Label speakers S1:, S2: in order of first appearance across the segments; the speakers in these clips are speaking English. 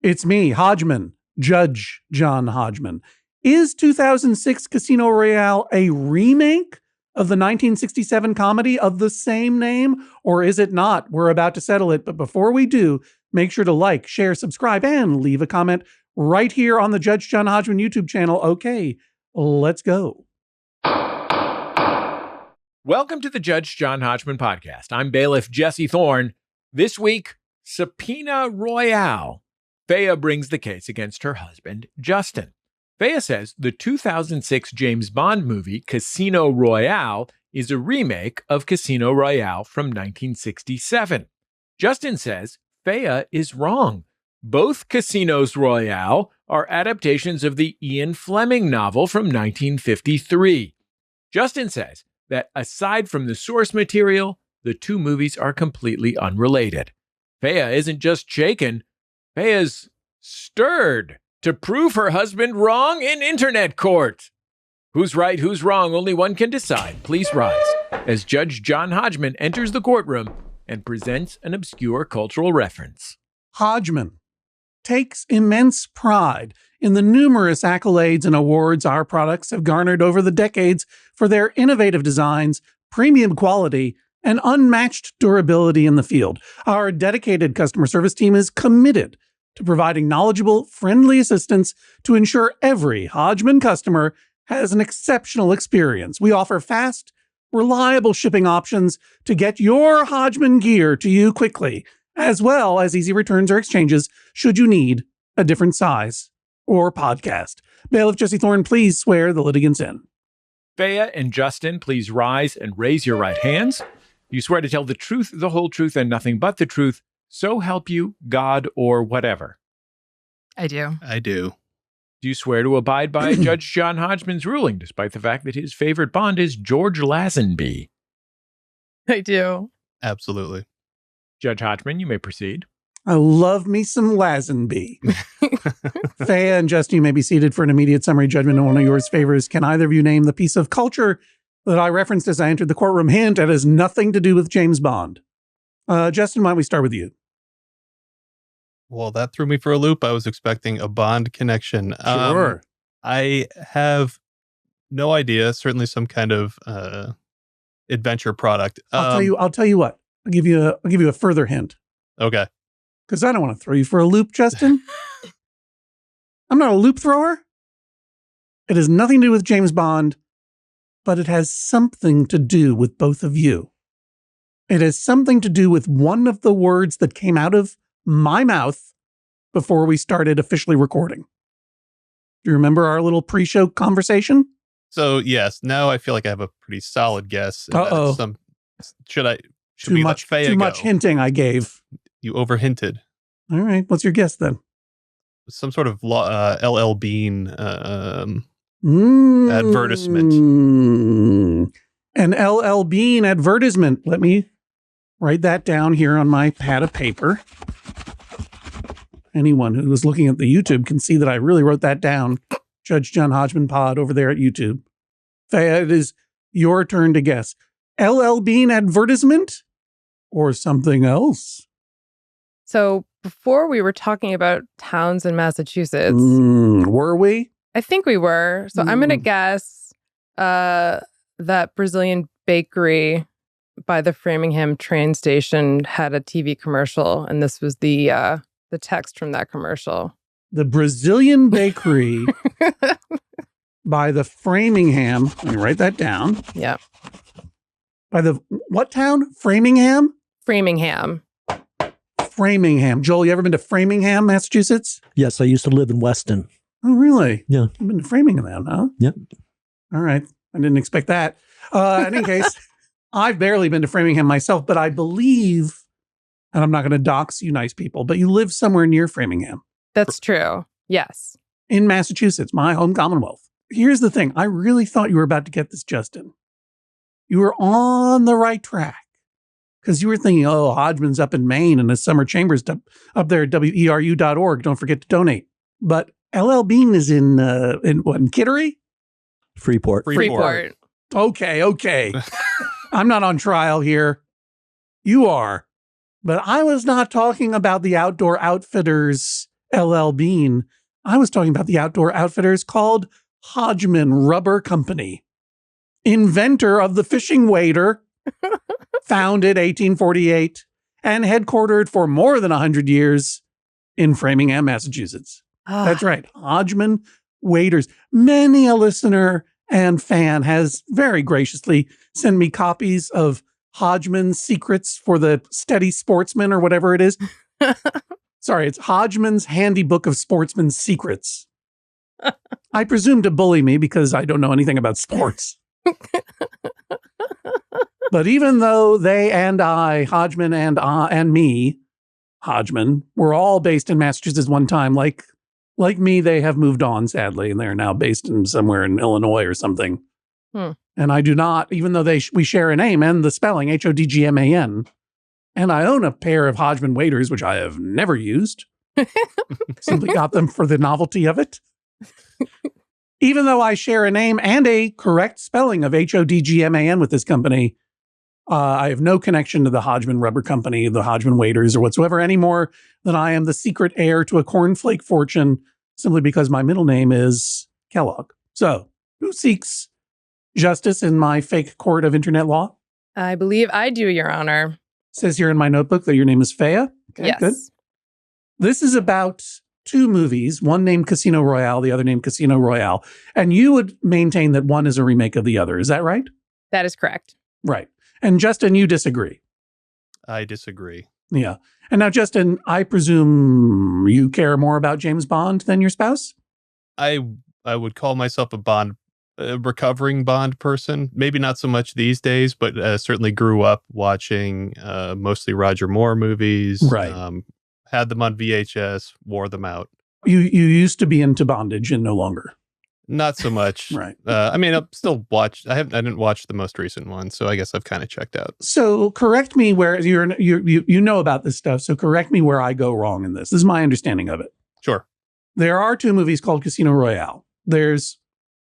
S1: It's me, Hodgman, Judge John Hodgman. Is 2006 Casino Royale a remake of the 1967 comedy of the same name, or is it not? We're about to settle it, but before we do, make sure to like, share, subscribe, and leave a comment right here on the Judge John Hodgman YouTube channel. Okay, let's go.
S2: Welcome to the Judge John Hodgman podcast. I'm Bailiff Jesse Thorne. This week, Subpeona Royale. Phaea brings the case against her husband, Justin. Phaea says the 2006 James Bond movie Casino Royale is a remake of Casino Royale from 1967. Justin says Phaea is wrong. Both Casinos Royale are adaptations of the Ian Fleming novel from 1953. Justin says that aside from the source material, the two movies are completely unrelated. Phaea isn't just shaken, Phaea's stirred to prove her husband wrong in internet court. Who's right, who's wrong, only one can decide. Please rise as Judge John Hodgman enters the courtroom and presents an obscure cultural reference.
S1: Hodgman takes immense pride in the numerous accolades and awards our products have garnered over the decades for their innovative designs, premium quality, and unmatched durability in the field. Our dedicated customer service team is committed to providing knowledgeable, friendly assistance to ensure every Hodgman customer has an exceptional experience. We offer fast, reliable shipping options to get your Hodgman gear to you quickly, as well as easy returns or exchanges should you need a different size or podcast. Bailiff Jesse Thorne, please swear the litigants in.
S2: Phaea and Justin, please rise and raise your right hands. You swear to tell the truth, the whole truth, and nothing but the truth, so help you, God, or whatever.
S3: I do.
S4: I do.
S2: Do you swear to abide by Judge John Hodgman's ruling, despite the fact that his favorite Bond is George Lazenby?
S3: I do.
S4: Absolutely.
S2: Judge Hodgman, you may proceed.
S1: I love me some Lazenby. Phaea and Justin, you may be seated for an immediate summary judgment on one of yours favors. Can either of you name the piece of culture that I referenced as I entered the courtroom? Hint, it has nothing to do with James Bond. Justin, why don't we start with you?
S4: Well, that threw me for a loop. I was expecting a Bond connection.
S1: Sure.
S4: I have no idea. Certainly some kind of adventure product.
S1: I'll tell you what. I'll give you a further hint.
S4: Okay.
S1: Because I don't want to throw you for a loop, Justin. I'm not a loop thrower. It has nothing to do with James Bond, but it has something to do with both of you. It has something to do with one of the words that came out of my mouth before we started officially recording. Do you remember our little pre-show conversation?
S4: So, yes, now I feel like I have a pretty solid guess.
S1: Uh-oh.
S4: Too
S1: much hinting I gave.
S4: You overhinted.
S1: All right. What's your guess then?
S4: Some sort of LL Bean advertisement.
S1: An LL Bean advertisement. Let me write that down here on my pad of paper. Anyone who is looking at the YouTube can see that I really wrote that down. Judge John Hodgman Pod over there at YouTube. Phaea, it is your turn to guess. LL Bean advertisement or something else?
S3: So before we were talking about towns in Massachusetts.
S1: Were we?
S3: I think we were. So I'm going to guess that Brazilian bakery by the Framingham train station had a TV commercial, and this was the text from that commercial.
S1: The Brazilian bakery by the Framingham. Let me write that down.
S3: Yeah.
S1: By the what town? Framingham?
S3: Framingham.
S1: Framingham. Joel, you ever been to Framingham, Massachusetts?
S5: Yes, I used to live in Weston.
S1: Oh, really?
S5: Yeah.
S1: You've been to Framingham, huh?
S5: Yep.
S1: All right. I didn't expect that. In any case, I've barely been to Framingham myself, but I believe, and I'm not going to dox you nice people, but you live somewhere near Framingham.
S3: That's true. Yes.
S1: In Massachusetts, my home commonwealth. Here's the thing. I really thought you were about to get this, Justin. You were on the right track. Because you were thinking, oh, Hodgman's up in Maine and his summer chambers up there at weru.org. Don't forget to donate. But LL Bean is in Kittery?
S5: Freeport.
S1: Okay. I'm not on trial here. You are. But I was not talking about the Outdoor Outfitters LL Bean. I was talking about the outdoor outfitters called Hodgman Rubber Company, inventor of the fishing wader, founded 1848 and headquartered for more than 100 years in Framingham, Massachusetts. That's right, Hodgman waders. Many a listener and fan has very graciously sent me copies of Hodgman's Secrets for the Steady Sportsman or whatever it is. Sorry, it's Hodgman's Handy Book of Sportsman's Secrets. I presume to bully me because I don't know anything about sports. But even though they and I, Hodgman and me, Hodgman, were all based in Massachusetts one time, like me, they have moved on, sadly, and they're now based in somewhere in Illinois or something. And I do not, even though we share a name and the spelling, Hodgman, and I own a pair of Hodgman waders, which I have never used. Simply got them for the novelty of it. Even though I share a name and a correct spelling of Hodgman with this company, I have no connection to the Hodgman Rubber Company, the Hodgman waders, or whatsoever, any more than I am the secret heir to a cornflake fortune, simply because my middle name is Kellogg. So, who seeks justice in my fake court of internet law?
S3: I believe I do, Your Honor.
S1: It says here in my notebook that your name is Phaea. Okay,
S3: yes.
S1: Good. This is about two movies, one named Casino Royale, the other named Casino Royale. And you would maintain that one is a remake of the other. Is that right?
S3: That is correct.
S1: Right. And Justin, you disagree.
S4: I disagree.
S1: Yeah. And now, Justin, I presume you care more about James Bond than your spouse?
S4: I would call myself a recovering Bond person. Maybe not so much these days, but certainly grew up watching mostly Roger Moore movies.
S1: Right.
S4: Had them on VHS, wore them out.
S1: You used to be into bondage and no longer.
S4: Not so much.
S1: Right.
S4: I mean, I've still watched. I didn't watch the most recent one, so I guess I've kind of checked out.
S1: So correct me where you know about this stuff. So correct me where I go wrong in this. This is my understanding of it.
S4: Sure.
S1: There are two movies called Casino Royale. There's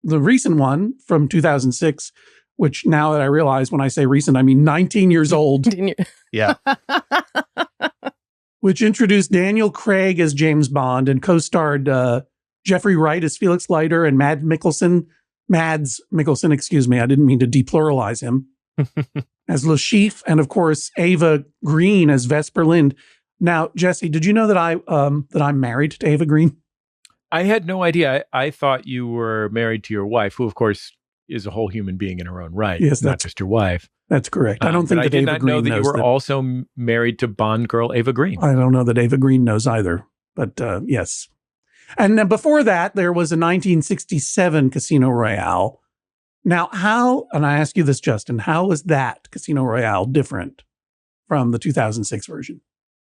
S1: the recent one from 2006, which now that I realize when I say recent, I mean 19 years old.
S4: Yeah.
S1: Which introduced Daniel Craig as James Bond and co-starred Jeffrey Wright as Felix Leiter and Mads Mikkelsen, excuse me, I didn't mean to depluralize him, as Le Chiffre, and of course Ava Green as Vesper Lind. Now, Jesse, did you know that I'm married to Ava Green?
S2: I had no idea. I thought you were married to your wife, who of course is a whole human being in her own right.
S1: Yes,
S2: not just your wife.
S1: That's correct. I don't think that Ava Green knows. I did not know that you were
S2: also married to Bond girl Ava Green.
S1: I don't know that Ava Green knows either, but yes. And then before that, there was a 1967 Casino Royale. Now, and I ask you this, Justin, how is that Casino Royale different from the 2006 version?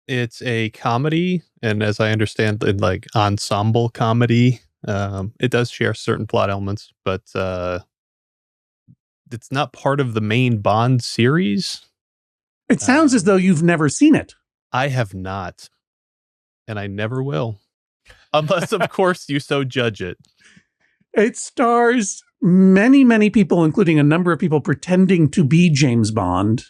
S4: It's a comedy, and as I understand, like ensemble comedy. It does share certain plot elements, but it's not part of the main Bond series.
S1: It sounds as though you've never seen it.
S4: I have not, and I never will. Unless, of course, you so judge it.
S1: It stars many, many people, including a number of people pretending to be James Bond.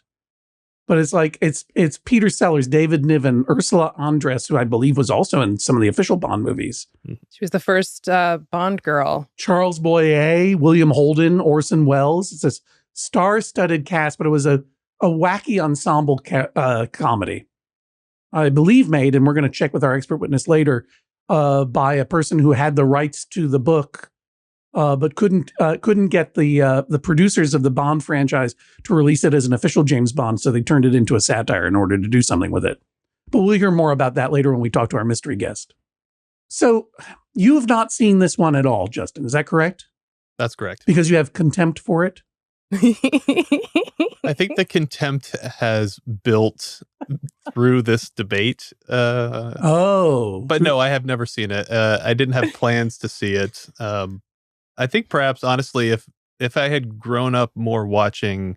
S1: But it's like, it's Peter Sellers, David Niven, Ursula Andress, who I believe was also in some of the official Bond movies.
S3: She was the first Bond girl.
S1: Charles Boyer, William Holden, Orson Welles. It's a star-studded cast, but it was a wacky ensemble comedy. I believe made, and we're going to check with our expert witness later, by a person who had the rights to the book, but couldn't get the producers of the Bond franchise to release it as an official James Bond, so they turned it into a satire in order to do something with it. But we'll hear more about that later when we talk to our mystery guest. So you have not seen this one at all, Justin, is that correct?
S4: That's correct.
S1: Because you have contempt for it?
S4: I think the contempt has built through this debate. But no, I have never seen it. I didn't have plans to see it. I think perhaps, honestly, if I had grown up more watching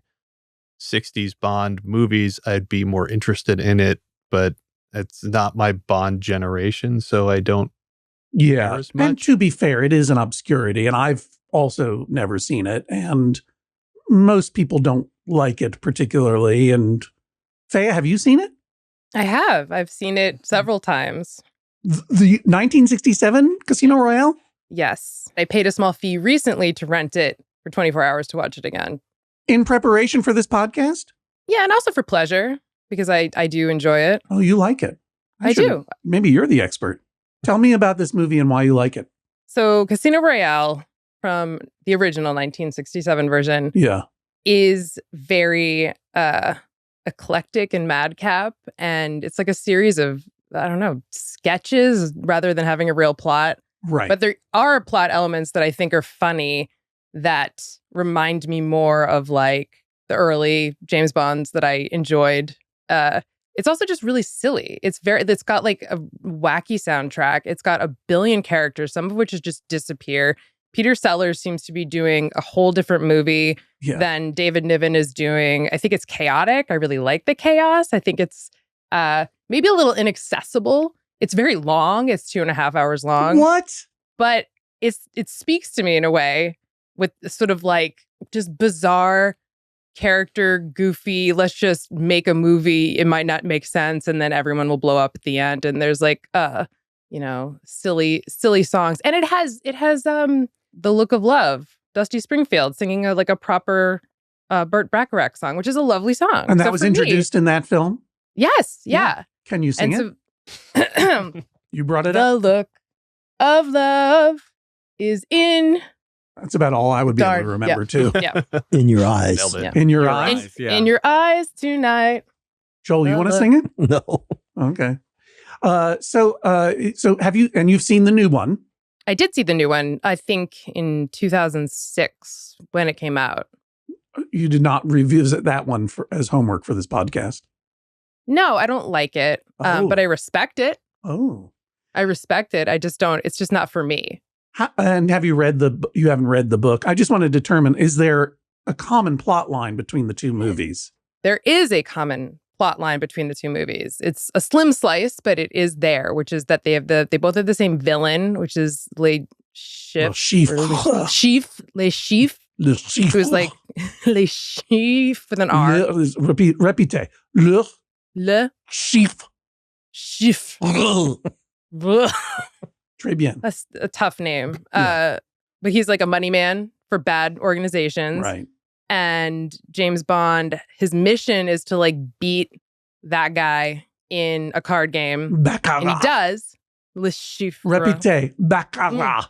S4: 60s Bond movies, I'd be more interested in it. But it's not my Bond generation, so I don't care as much.
S1: And to be fair, it is an obscurity, and I've also never seen it. And most people don't like it particularly. And Phaea, have you seen it?
S3: I have. I've seen it several times.
S1: The 1967 Casino Royale?
S3: Yes. I paid a small fee recently to rent it for 24 hours to watch it again.
S1: In preparation for this podcast?
S3: Yeah, and also for pleasure, because I do enjoy it.
S1: Oh, you like it?
S3: I do.
S1: Maybe you're the expert. Tell me about this movie and why you like it.
S3: So Casino Royale from the original 1967 version is very eclectic and madcap. And it's like a series of, I don't know, sketches rather than having a real plot.
S1: Right.
S3: But there are plot elements that I think are funny that remind me more of like the early James Bonds that I enjoyed. It's also just really silly. It's got like a wacky soundtrack. It's got a billion characters, some of which is just disappear. Peter Sellers seems to be doing a whole different movie than David Niven is doing. I think it's chaotic. I really like the chaos. I think it's maybe a little inaccessible. It's very long. It's 2.5 hours long.
S1: What?
S3: But it speaks to me in a way with sort of like just bizarre character, goofy, let's just make a movie. It might not make sense. And then everyone will blow up at the end. And there's like, silly songs. And it has The Look of Love, Dusty Springfield singing a proper Burt Bacharach song, which is a lovely song.
S1: And that was introduced in that film?
S3: Yes. Yeah.
S1: Can you sing it? You brought it
S3: up? The look of love is in...
S1: That's about all I would be able to remember, too.
S3: Yeah.
S5: In your eyes.
S1: In your eyes?
S3: In your eyes tonight.
S1: Joel, you want to sing it?
S5: No.
S1: Okay. So have you, and you've seen the new one?
S3: I did see the new one, I think in 2006 when it came out.
S1: You did not revisit that one as homework for this podcast?
S3: No, I don't like it, but I respect it.
S1: Oh.
S3: I respect it. I just don't, it's just not for me.
S1: And have you you haven't read the book? I just want to determine, is there a common plot line between the two movies?
S3: There is a common plot line between the two movies. It's a slim slice, but it is there, which is that they both have the same villain, which is Le Chiffre, who's like Le Chiffre with an R.
S1: Répétez. Le Chiffre. Très bien.
S3: That's a tough name. But he's like a money man for bad organizations.
S1: Right.
S3: And James Bond, his mission is to like beat that guy in a card game.
S1: Baccarat.
S3: And he does. Le Chiffre.
S1: Répétez. Baccarat.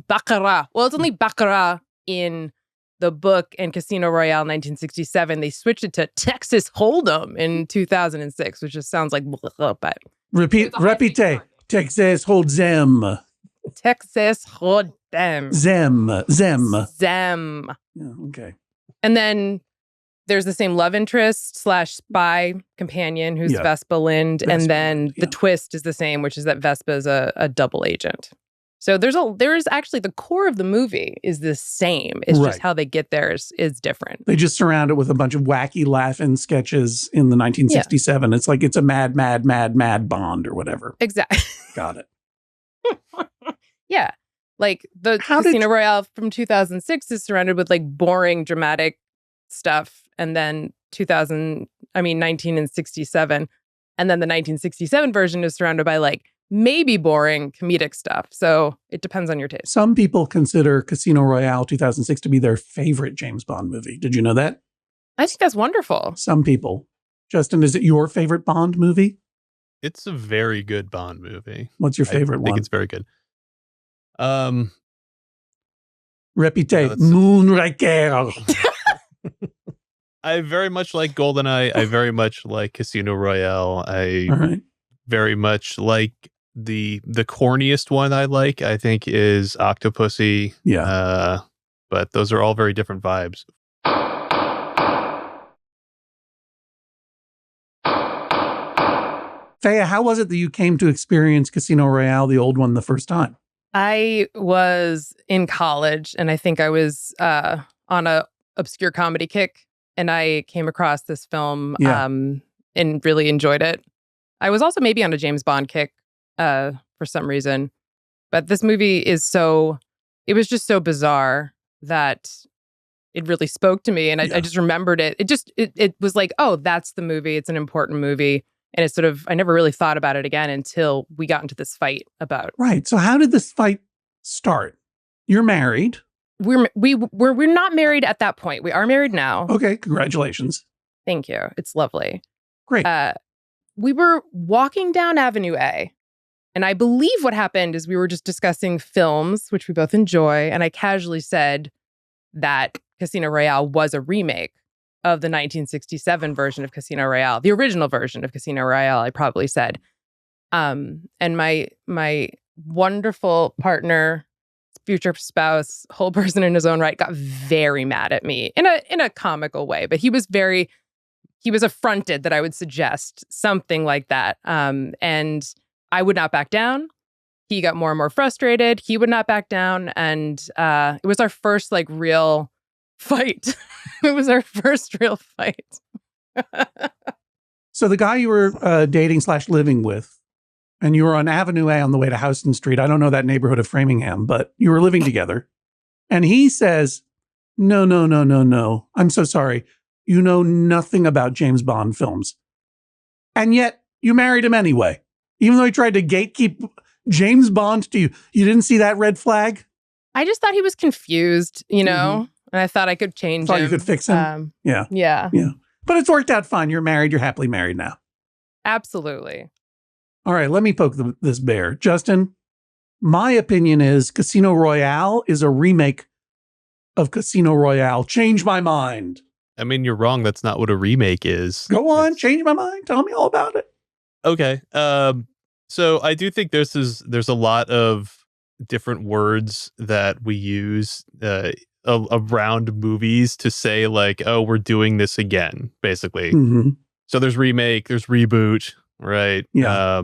S3: Baccarat. Well, it's only Baccarat in the book and Casino Royale 1967. They switched it to Texas Hold'em in 2006, which just sounds like but
S1: Répétez. Texas Hold'em.
S3: Texas Hold'em.
S1: Zem. Yeah, okay.
S3: And then there's the same love interest / spy companion who's Vespa Lind. And then the twist is the same, which is that Vespa is a double agent. So there's actually the core of the movie is the same. It's just how they get there is different.
S1: They just surround it with a bunch of wacky laughing sketches in the 1967. Yeah. It's like it's a mad Bond or whatever.
S3: Exactly.
S1: Got it.
S3: Yeah. Like the Casino Royale from 2006 is surrounded with like boring dramatic stuff. And then 1967. And then the 1967 version is surrounded by like maybe boring comedic stuff. So it depends on your taste.
S1: Some people consider Casino Royale 2006 to be their favorite James Bond movie. Did you know that?
S3: I think that's wonderful.
S1: Some people. Justin, is it your favorite Bond movie?
S4: It's a very good Bond movie.
S1: What's your favorite one?
S4: I think it's very good.
S1: Répétez. Moonraker.
S4: I very much like GoldenEye. I very much like Casino Royale. I very much like the corniest one I think is Octopussy.
S1: Yeah.
S4: But those are all very different vibes.
S1: Phaea, how was it that you came to experience Casino Royale, the old one, the first time?
S3: I was in college, and I think I was on a obscure comedy kick, and I came across this film and really enjoyed it. I was also maybe on a James Bond kick for some reason, but this movie it was just so bizarre that it really spoke to me, and I just remembered it. It was like, oh, that's the movie. It's an important movie. And it's sort of, I never really thought about it again until we got into this fight about.
S1: Right. So how did this fight start? You're married.
S3: We're not married at that point. We are married now.
S1: Okay. Congratulations.
S3: Thank you. It's lovely.
S1: Great.
S3: We were walking down Avenue A. And I believe what happened is we were just discussing films, which we both enjoy. And I casually said that Casino Royale was a remake of the 1967 version of Casino Royale, the original version of Casino Royale, I probably said. And my wonderful partner, future spouse, whole person in his own right, got very mad at me in a comical way. But he was affronted that I would suggest something like that. And I would not back down. He got more and more frustrated. He would not back down. And it was our first real fight. It was our first real fight.
S1: So the guy you were dating/living with, and you were on Avenue A on the way to Houston Street. I don't know that neighborhood of Framingham, but you were living together. And he says, no. I'm so sorry. You know nothing about James Bond films. And yet you married him anyway. Even though he tried to gatekeep James Bond to you. You didn't see that red flag?
S3: I just thought he was confused, and I thought I could change him.
S1: Thought you could fix him? Yeah. But it's worked out fine. You're married. You're happily married now.
S3: Absolutely.
S1: All right, let me poke this bear. Justin, my opinion is Casino Royale is a remake of Casino Royale. Change my mind.
S4: I mean, you're wrong. That's not what a remake is.
S1: Go on, change my mind. Tell me all about it.
S4: Okay. So I do think there's a lot of different words that we use around movies to say oh, we're doing this again, basically.
S1: Mm-hmm.
S4: So there's remake, there's reboot, right?
S1: Yeah.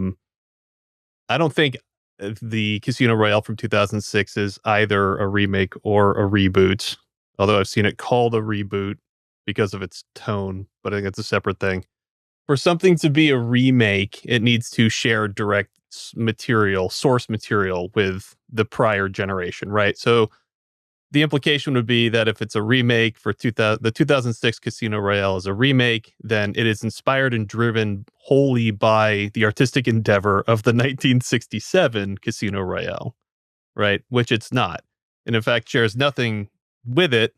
S4: I don't think the Casino Royale from 2006 is either a remake or a reboot, although I've seen it called a reboot because of its tone, but I think it's a separate thing. For something to be a remake, it needs to share direct source material with the prior generation, right? So the implication would be that if it's a remake for the 2006 Casino Royale is a remake, then it is inspired and driven wholly by the artistic endeavor of the 1967 Casino Royale, right? Which it's not. And in fact, shares nothing with it.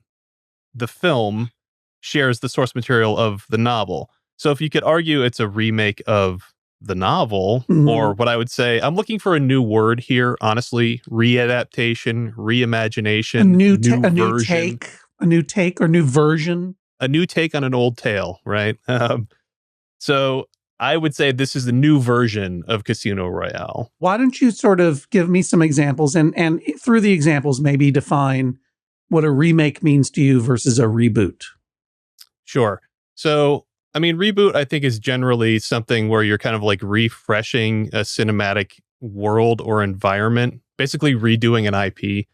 S4: The film shares the source material of the novel. So if you could argue it's a remake of the novel, or what I would say, I'm looking for a new word here, honestly, readaptation, reimagination, a new take or new version. A new take on an old tale, right? So I would say this is the new version of Casino Royale.
S1: Why don't you sort of give me some examples and through the examples maybe define what a remake means to you versus a reboot?
S4: Sure. So I mean, reboot, I think, is generally something where you're kind of refreshing a cinematic world or environment, basically redoing an IP.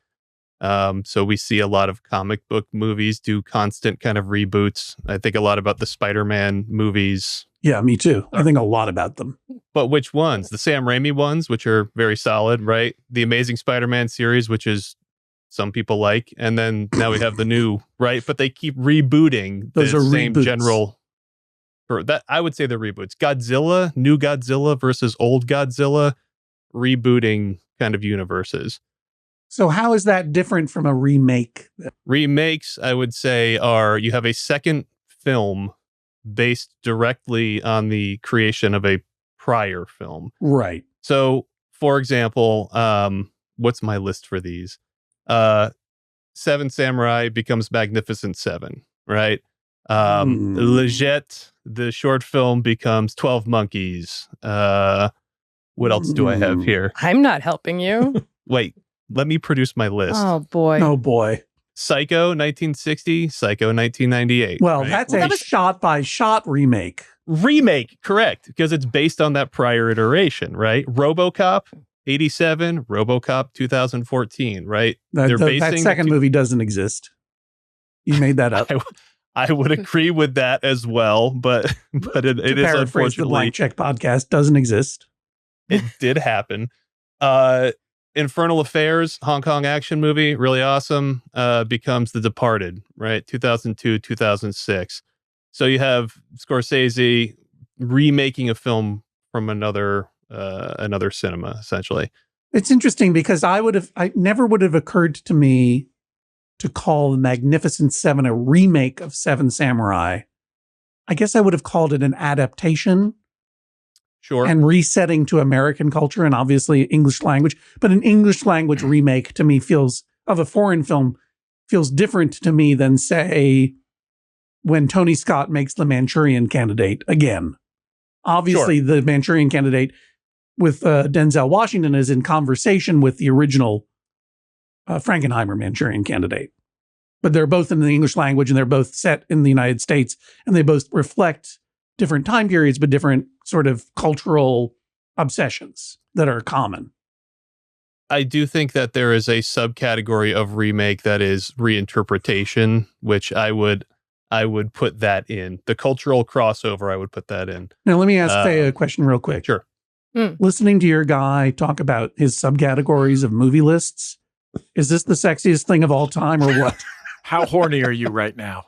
S4: So we see a lot of comic book movies do constant kind of reboots. I think a lot about the Spider-Man movies.
S1: Yeah, me too. I think a lot about them.
S4: But which ones? The Sam Raimi ones, which are very solid, right? The Amazing Spider-Man series, which is some people like. And then now we have the new, right? But they keep rebooting
S1: the
S4: same
S1: reboots.
S4: General... that I would say the reboots. Godzilla, new Godzilla versus old Godzilla, rebooting kind of universes.
S1: So how is that different from a remake?
S4: Remakes, I would say, are you have a second film based directly on the creation of a prior film.
S1: Right.
S4: So, for example, what's my list for these? Seven Samurai becomes Magnificent Seven, right? Leggett, the short film, becomes 12 Monkeys. What else do I have here?
S3: I'm not helping you.
S4: Wait, let me produce my list.
S3: Oh, boy.
S1: Oh, boy.
S4: Psycho, 1960. Psycho, 1998.
S1: Well,
S4: right?
S1: that's a shot-by-shot remake.
S4: Remake, correct, because it's based on that prior iteration, right? RoboCop, 87. RoboCop, 2014, right?
S1: That second movie doesn't exist. You made that up.
S4: I would agree with that as well, but it is unfortunately
S1: the Blank Check podcast doesn't exist.
S4: It did happen. Infernal Affairs, Hong Kong action movie, really awesome. Becomes The Departed, right? 2002, 2006. So you have Scorsese remaking a film from another cinema, essentially.
S1: It's interesting because I never would have occurred to me to call The Magnificent Seven a remake of Seven Samurai. I guess I would have called it an adaptation.
S4: Sure.
S1: And resetting to American culture and obviously English language. But an English language remake to me of a foreign film feels different to me than, say, when Tony Scott makes The Manchurian Candidate again. Obviously, The Manchurian Candidate with Denzel Washington is in conversation with the original Frankenheimer Manchurian Candidate. But they're both in the English language and they're both set in the United States and they both reflect different time periods, but different sort of cultural obsessions that are common.
S4: I do think that there is a subcategory of remake that is reinterpretation, which I would put that in. The cultural crossover, I would put that in.
S1: Now, let me ask Phaea a question real quick.
S4: Sure.
S1: Listening to your guy talk about his subcategories of movie lists, is this the sexiest thing of all time or what?
S2: How horny are you right now?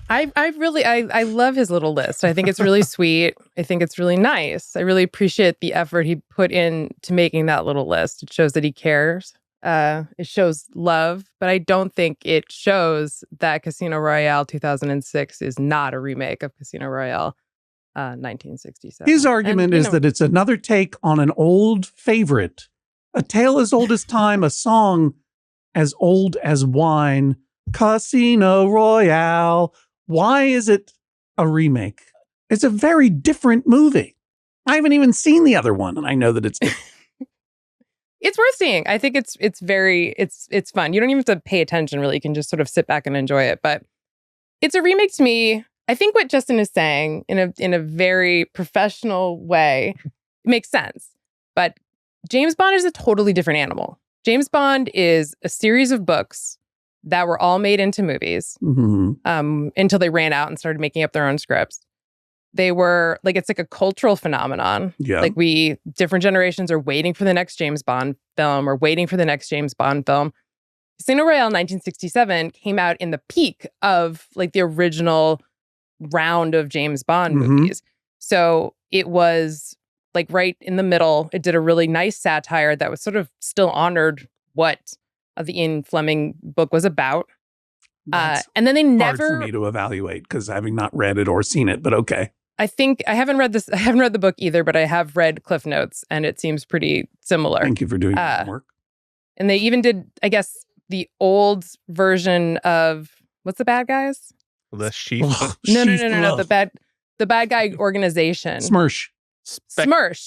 S3: I love his little list. I think it's really sweet. I think it's really nice. I really appreciate the effort he put in to making that little list. It shows that he cares. It shows love, but I don't think it shows that Casino Royale 2006 is not a remake of Casino Royale 1967.
S1: His argument is that it's another take on an old favorite, a tale as old as time, a song as old as wine. Casino Royale. Why is it a remake? It's a very different movie. I haven't even seen the other one, and I know that it's different.
S3: It's worth seeing. I think it's fun. You don't even have to pay attention, really. You can just sort of sit back and enjoy it. But it's a remake to me. I think what Justin is saying in a very professional way makes sense. But James Bond is a totally different animal. James Bond is a series of books that were all made into movies until they ran out and started making up their own scripts. They were it's like a cultural phenomenon.
S1: Yeah.
S3: Like different generations are waiting for the next James Bond film or waiting for the next James Bond film. Casino Royale 1967 came out in the peak of the original round of James Bond movies. So it was right in the middle. It did a really nice satire that was sort of still honored what the Ian Fleming book was about. And then they never...
S1: hard for me to evaluate because having not read it or seen it, but okay.
S3: I think I haven't read this. I haven't read the book either, but I have read Cliff Notes and it seems pretty similar.
S1: Thank you for doing your homework.
S3: And they even did, I guess, the old version of what's the bad guys?
S4: The Sheep.
S3: No. The bad guy organization. Smersh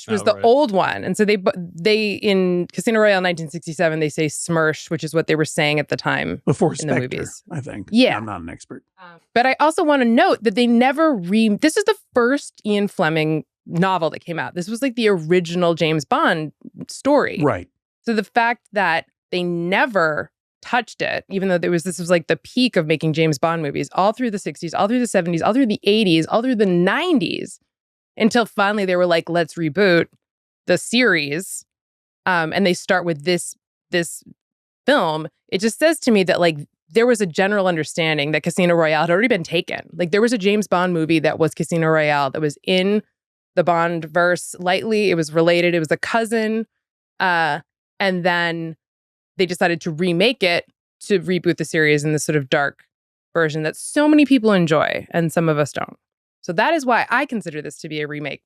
S3: was the old one. And so they in Casino Royale 1967, they say Smersh, which is what they were saying at the time.
S1: Before
S3: in
S1: Spectre,
S3: the movies.
S1: I think.
S3: Yeah.
S1: I'm not an expert.
S3: But I also want to note that they never this is the first Ian Fleming novel that came out. This was the original James Bond story.
S1: Right.
S3: So the fact that they never touched it, even though this was the peak of making James Bond movies all through the 60s, all through the 70s, all through the 80s, all through the 90s, until finally they were let's reboot the series. And they start with this film. It just says to me that there was a general understanding that Casino Royale had already been taken. There was a James Bond movie that was Casino Royale that was in the Bond verse lightly. It was related. It was a cousin. And then they decided to remake it to reboot the series in this sort of dark version that so many people enjoy and some of us don't. So that is why I consider this to be a remake,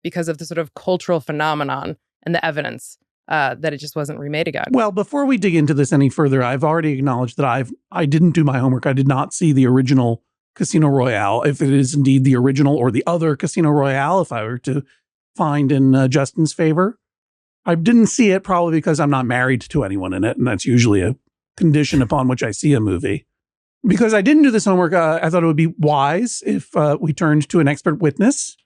S3: because of the sort of cultural phenomenon and the evidence that it just wasn't remade again.
S1: Well, before we dig into this any further, I've already acknowledged that I didn't do my homework. I did not see the original Casino Royale, if it is indeed the original or the other Casino Royale, if I were to find in Justin's favor. I didn't see it probably because I'm not married to anyone in it, and that's usually a condition upon which I see a movie. Because I didn't do this homework, I thought it would be wise if we turned to an expert witness,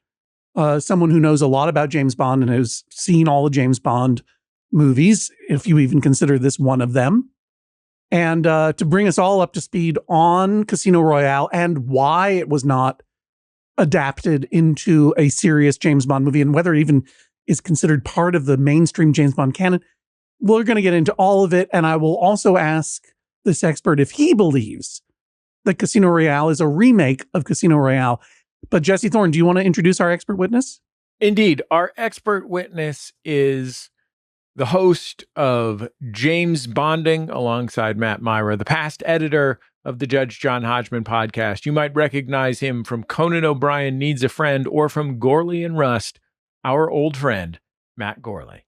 S1: someone who knows a lot about James Bond and has seen all the James Bond movies, if you even consider this one of them, and to bring us all up to speed on Casino Royale and why it was not adapted into a serious James Bond movie and whether it even is considered part of the mainstream James Bond canon. We're going to get into all of it, and I will also ask this expert if he believes that Casino Royale is a remake of Casino Royale But Jesse Thorne, do you want to introduce our expert witness?
S2: Indeed. Our expert witness is the host of James Bonding alongside Matt Myra, the past editor of the Judge John Hodgman podcast. You might recognize him from Conan O'Brien Needs a Friend or from Gourley and Rust, our old friend, Matt Gourley.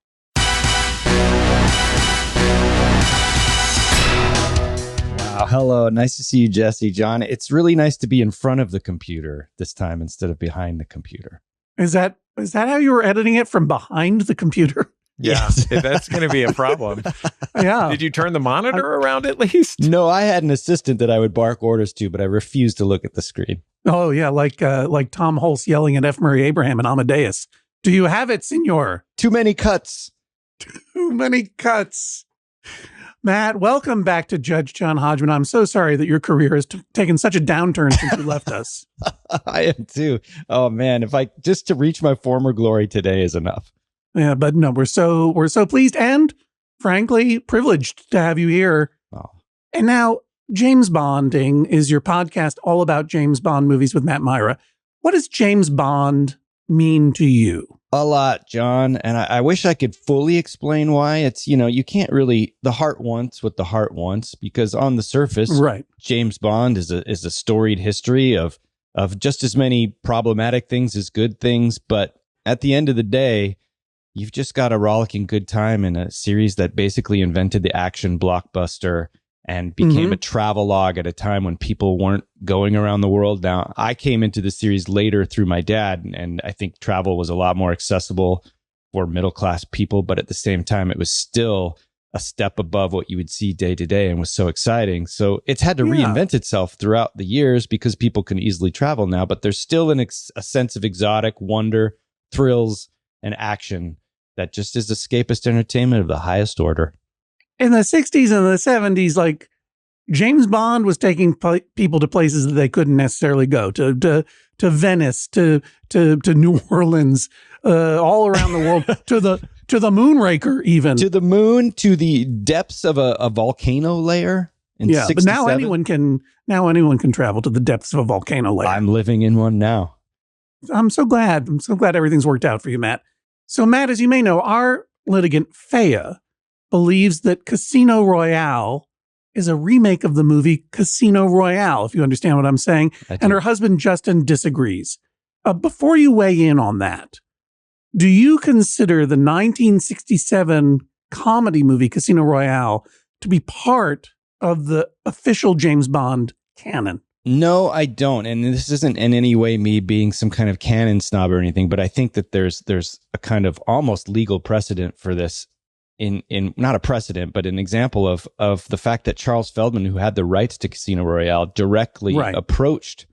S6: Wow. Hello. Nice to see you, Jesse. John, it's really nice to be in front of the computer this time instead of behind the computer.
S1: Is that how you were editing it, from behind the computer?
S2: Yeah, that's going to be a problem.
S1: Yeah.
S2: Did you turn the monitor around at least?
S6: No, I had an assistant that I would bark orders to, but I refused to look at the screen.
S1: Oh, yeah, like Tom Hulse yelling at F. Murray Abraham and Amadeus. Do you have it, senor?
S6: Too many cuts.
S1: Too many cuts. Matt, welcome back to Judge John Hodgman. I'm so sorry that your career has taken such a downturn since you left us.
S6: I am too. Oh man, just to reach my former glory today is enough.
S1: Yeah, but no, we're so pleased and frankly privileged to have you here.
S6: Oh.
S1: And now, James Bonding is your podcast all about James Bond movies with Matt Myra. What does James Bond mean to you?
S6: A lot, John. And I wish I could fully explain why. It's, you can't really, the heart wants what the heart wants, because on the surface,
S1: right,
S6: James Bond is a storied history of just as many problematic things as good things. But at the end of the day, you've just got a rollicking good time in a series that basically invented the action blockbuster and became a travelogue at a time when people weren't going around the world. Now, I came into the series later through my dad, and I think travel was a lot more accessible for middle-class people, but at the same time, it was still a step above what you would see day to day and was so exciting. So it's had to reinvent itself throughout the years because people can easily travel now, but there's still a sense of exotic wonder, thrills, and action that just is escapist entertainment of the highest order.
S1: In the 60s and the 70s, like, James Bond was taking people to places that they couldn't necessarily go, to Venice, to New Orleans, all around the world, to the Moonraker, even.
S6: To the moon, to the depths of a volcano layer.
S1: Yeah, 67. But now anyone can travel to the depths of a volcano layer.
S6: I'm living in one now.
S1: I'm so glad everything's worked out for you, Matt. So, Matt, as you may know, our litigant, Phaea, believes that Casino Royale is a remake of the movie Casino Royale, if you understand what I'm saying. And her husband, Justin, disagrees. Before you weigh in on that, do you consider the 1967 comedy movie Casino Royale to be part of the official James Bond canon?
S6: No, I don't. And this isn't in any way me being some kind of canon snob or anything, but I think that there's a kind of almost legal precedent for this. In not a precedent, but an example of the fact that Charles Feldman, who had the rights to Casino Royale, directly approached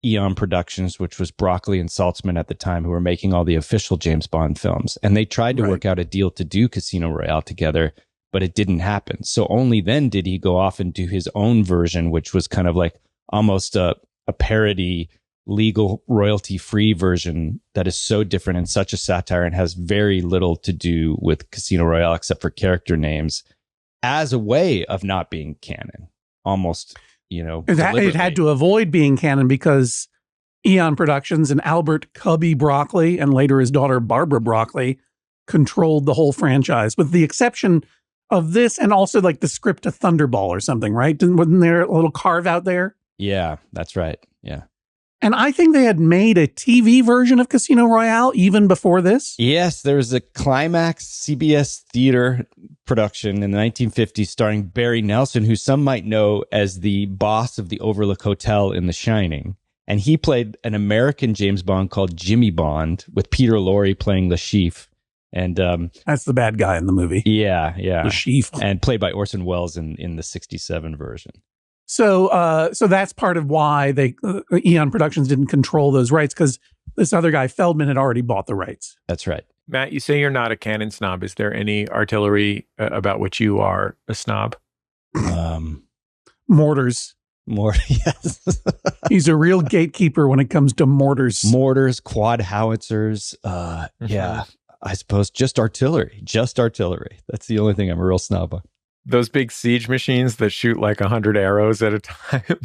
S6: Eon Productions, which was Broccoli and Saltzman at the time, who were making all the official James Bond films. And they tried to work out a deal to do Casino Royale together, but it didn't happen. So only then did he go off and do his own version, which was kind of like almost a parody, legal royalty-free version that is so different and such a satire and has very little to do with Casino Royale except for character names, as a way of not being canon. Almost,
S1: it had to avoid being canon because Eon Productions and Albert Cubby Broccoli, and later his daughter Barbara Broccoli, controlled the whole franchise, with the exception of this and also like the script to Thunderball or something, right? Wasn't there a little carve out there?
S6: Yeah, that's right. Yeah.
S1: And I think they had made a TV version of Casino Royale even before this.
S6: Yes, there was a Climax CBS theater production in the 1950s starring Barry Nelson, who some might know as the boss of the Overlook Hotel in The Shining. And he played an American James Bond called Jimmy Bond, with Peter Lorre playing Le Chiffre. And
S1: that's the bad guy in the movie.
S6: Yeah.
S1: Le Chiffre.
S6: And played by Orson Welles in the 67 version.
S1: So that's part of why Eon Productions didn't control those rights, because this other guy, Feldman, had already bought the rights.
S6: That's right.
S2: Matt, you say you're not a canon snob. Is there any artillery about which you are a snob?
S1: Mortars.
S6: Yes.
S1: He's a real gatekeeper when it comes to mortars.
S6: Mortars, quad howitzers. Yeah, I suppose just artillery. That's the only thing I'm a real snob on.
S2: Those big siege machines that shoot like 100 arrows at a time.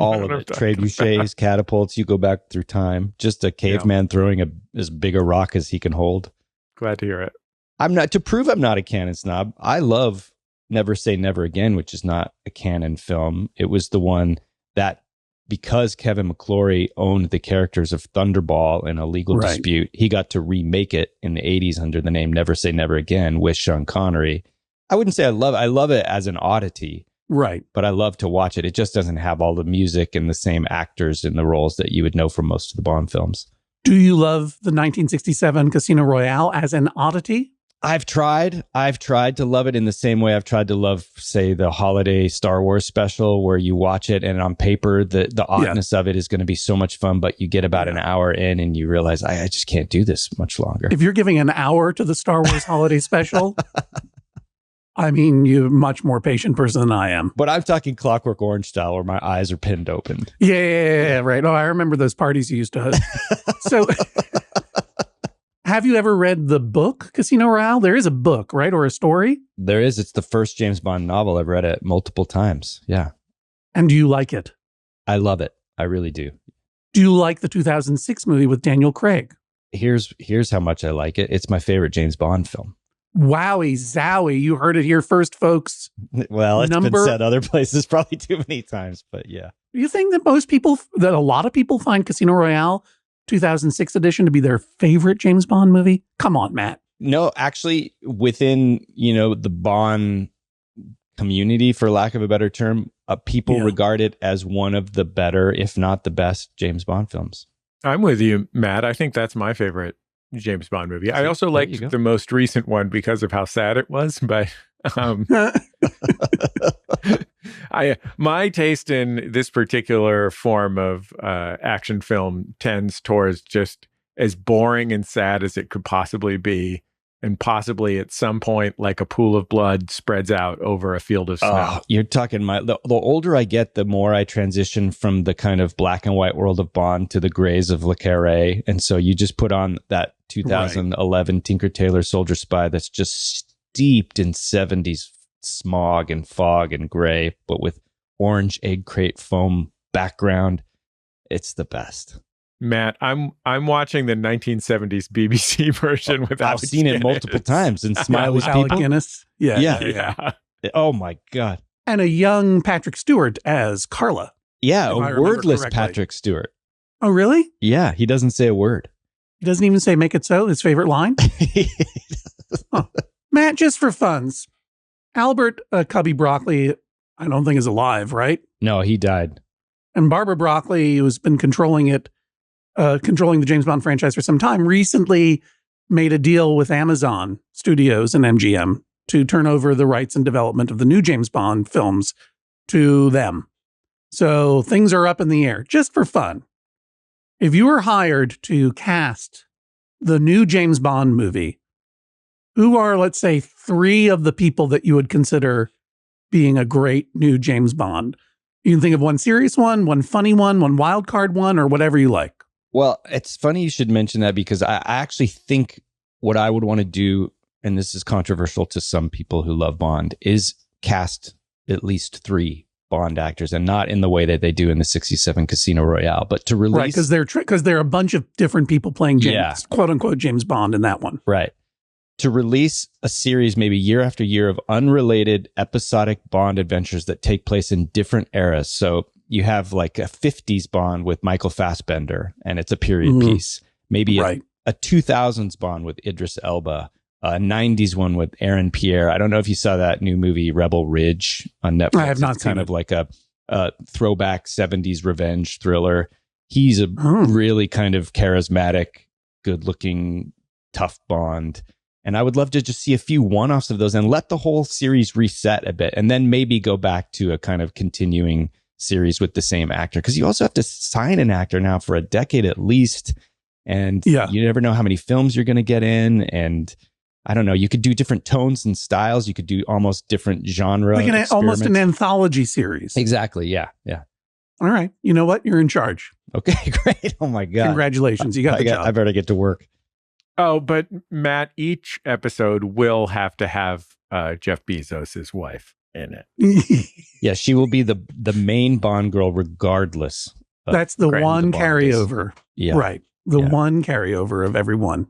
S6: All of it. Trebuchets, catapults, you go back through time. Just a caveman throwing as big a rock as he can hold.
S2: Glad to hear it.
S6: To prove I'm not a canon snob, I love Never Say Never Again, which is not a canon film. It was the one that, because Kevin McClory owned the characters of Thunderball in a legal dispute, he got to remake it in the 80s under the name Never Say Never Again with Sean Connery. I wouldn't say I love it as an oddity.
S1: Right.
S6: But I love to watch it. It just doesn't have all the music and the same actors in the roles that you would know from most of the Bond films.
S1: Do you love the 1967 Casino Royale as an oddity?
S6: I've tried to love it in the same way I've tried to love, say, the holiday Star Wars special, where you watch it and on paper, the oddness of it is going to be so much fun, but you get about an hour in and you realize, I just can't do this much longer.
S1: If you're giving an hour to the Star Wars holiday special, I mean, you're a much more patient person than I am.
S6: But I'm talking Clockwork Orange style, where my eyes are pinned open.
S1: Yeah, right. Oh, I remember those parties you used to host. So... Have you ever read the book Casino Royale? There is a book, right? Or a story?
S6: There is. It's the first James Bond novel. I've read it multiple times. Yeah.
S1: And do you like it?
S6: I love it. I really do.
S1: Do you like the 2006 movie with Daniel Craig?
S6: Here's how much I like it. It's my favorite James Bond film.
S1: Wowie zowie. You heard it here first, folks.
S6: Well, it's been said other places probably too many times, but yeah.
S1: Do you think that a lot of people find Casino Royale 2006 edition to be their favorite James Bond movie? Come on, Matt.
S6: No, actually, within, the Bond community, for lack of a better term, people regard it as one of the better, if not the best, James Bond films.
S2: I'm with you, Matt. I think that's my favorite James Bond movie. I also liked the most recent one because of how sad it was, but my taste in this particular form of action film tends towards just as boring and sad as it could possibly be, and possibly at some point like a pool of blood spreads out over a field of snow.
S6: You're talking the older I get, the more I transition from the kind of black and white world of Bond to the grays of Le Carré. And so you just put on that 2011 Tinker Tailor Soldier Spy that's just steeped in 70s smog and fog and gray, but with orange egg crate foam background. It's the best.
S2: Matt, I'm watching the 1970s BBC version with
S6: I've seen it multiple times in Smiley's
S1: Alec
S6: People.
S1: Guinness.
S2: Yeah.
S6: Oh my God.
S1: And a young Patrick Stewart as Carla.
S6: Yeah, a wordless Patrick Stewart.
S1: Oh, really?
S6: Yeah, he doesn't say a word.
S1: He doesn't even say "make it so," his favorite line? Huh. Matt, just for funs, Albert Cubby Broccoli, I don't think is alive, right?
S6: No, he died.
S1: And Barbara Broccoli, who's been controlling the James Bond franchise for some time, recently made a deal with Amazon Studios and MGM to turn over the rights and development of the new James Bond films to them. So things are up in the air, just for fun. If you were hired to cast the new James Bond movie, who are, let's say, 3 of the people that you would consider being a great new James Bond? You can think of one serious one funny one wild card one, or whatever you like.
S6: Well, it's funny you should mention that, because I actually think what I would want to do, and this is controversial to some people who love Bond, is cast at least 3 Bond actors, and not in the way that they do in the 67 Casino Royale, but to release...
S1: Right, because there are a bunch of different people playing quote-unquote James Bond in that one.
S6: Right. To release a series maybe year after year of unrelated episodic Bond adventures that take place in different eras. So you have like a 50s Bond with Michael Fassbender, and it's a period piece. Maybe a 2000s Bond with Idris Elba, a 90s one with Aaron Pierre. I don't know if you saw that new movie Rebel Ridge on Netflix.
S1: I have not seen
S6: kind of like a throwback 70s revenge thriller. He's a really kind of charismatic, good-looking, tough Bond. And I would love to just see a few one-offs of those and let the whole series reset a bit, and then maybe go back to a kind of continuing series with the same actor. Because you also have to sign an actor now for a decade at least. And you never know how many films you're going to get in. And I don't know, you could do different tones and styles. You could do almost different genre.
S1: Like almost an anthology series.
S6: Exactly. Yeah.
S1: All right. You know what? You're in charge.
S6: Okay, great. Oh my God.
S1: Congratulations. You got the job.
S6: I better get to work.
S2: Oh, but Matt, each episode will have to have Jeff Bezos' wife. in it.
S6: Yeah, she will be the main Bond girl regardless.
S1: That's the one carryover.
S6: Yeah.
S1: Right. The one carryover of everyone.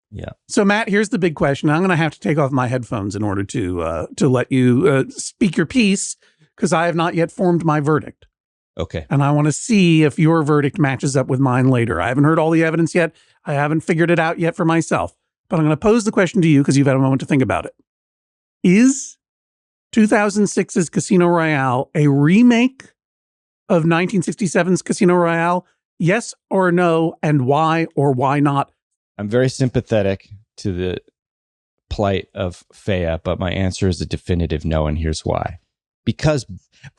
S6: Yeah.
S1: So, Matt, here's the big question. I'm going to have to take off my headphones in order to let you speak your piece, because I have not yet formed my verdict.
S6: Okay.
S1: And I want to see if your verdict matches up with mine later. I haven't heard all the evidence yet. I haven't figured it out yet for myself. But I'm going to pose the question to you because you've had a moment to think about it. Is 2006's Casino Royale a remake of 1967's Casino Royale? Yes or no, and why or why not?
S6: I'm very sympathetic to the plight of Phaea, but my answer is a definitive no, and here's why. Because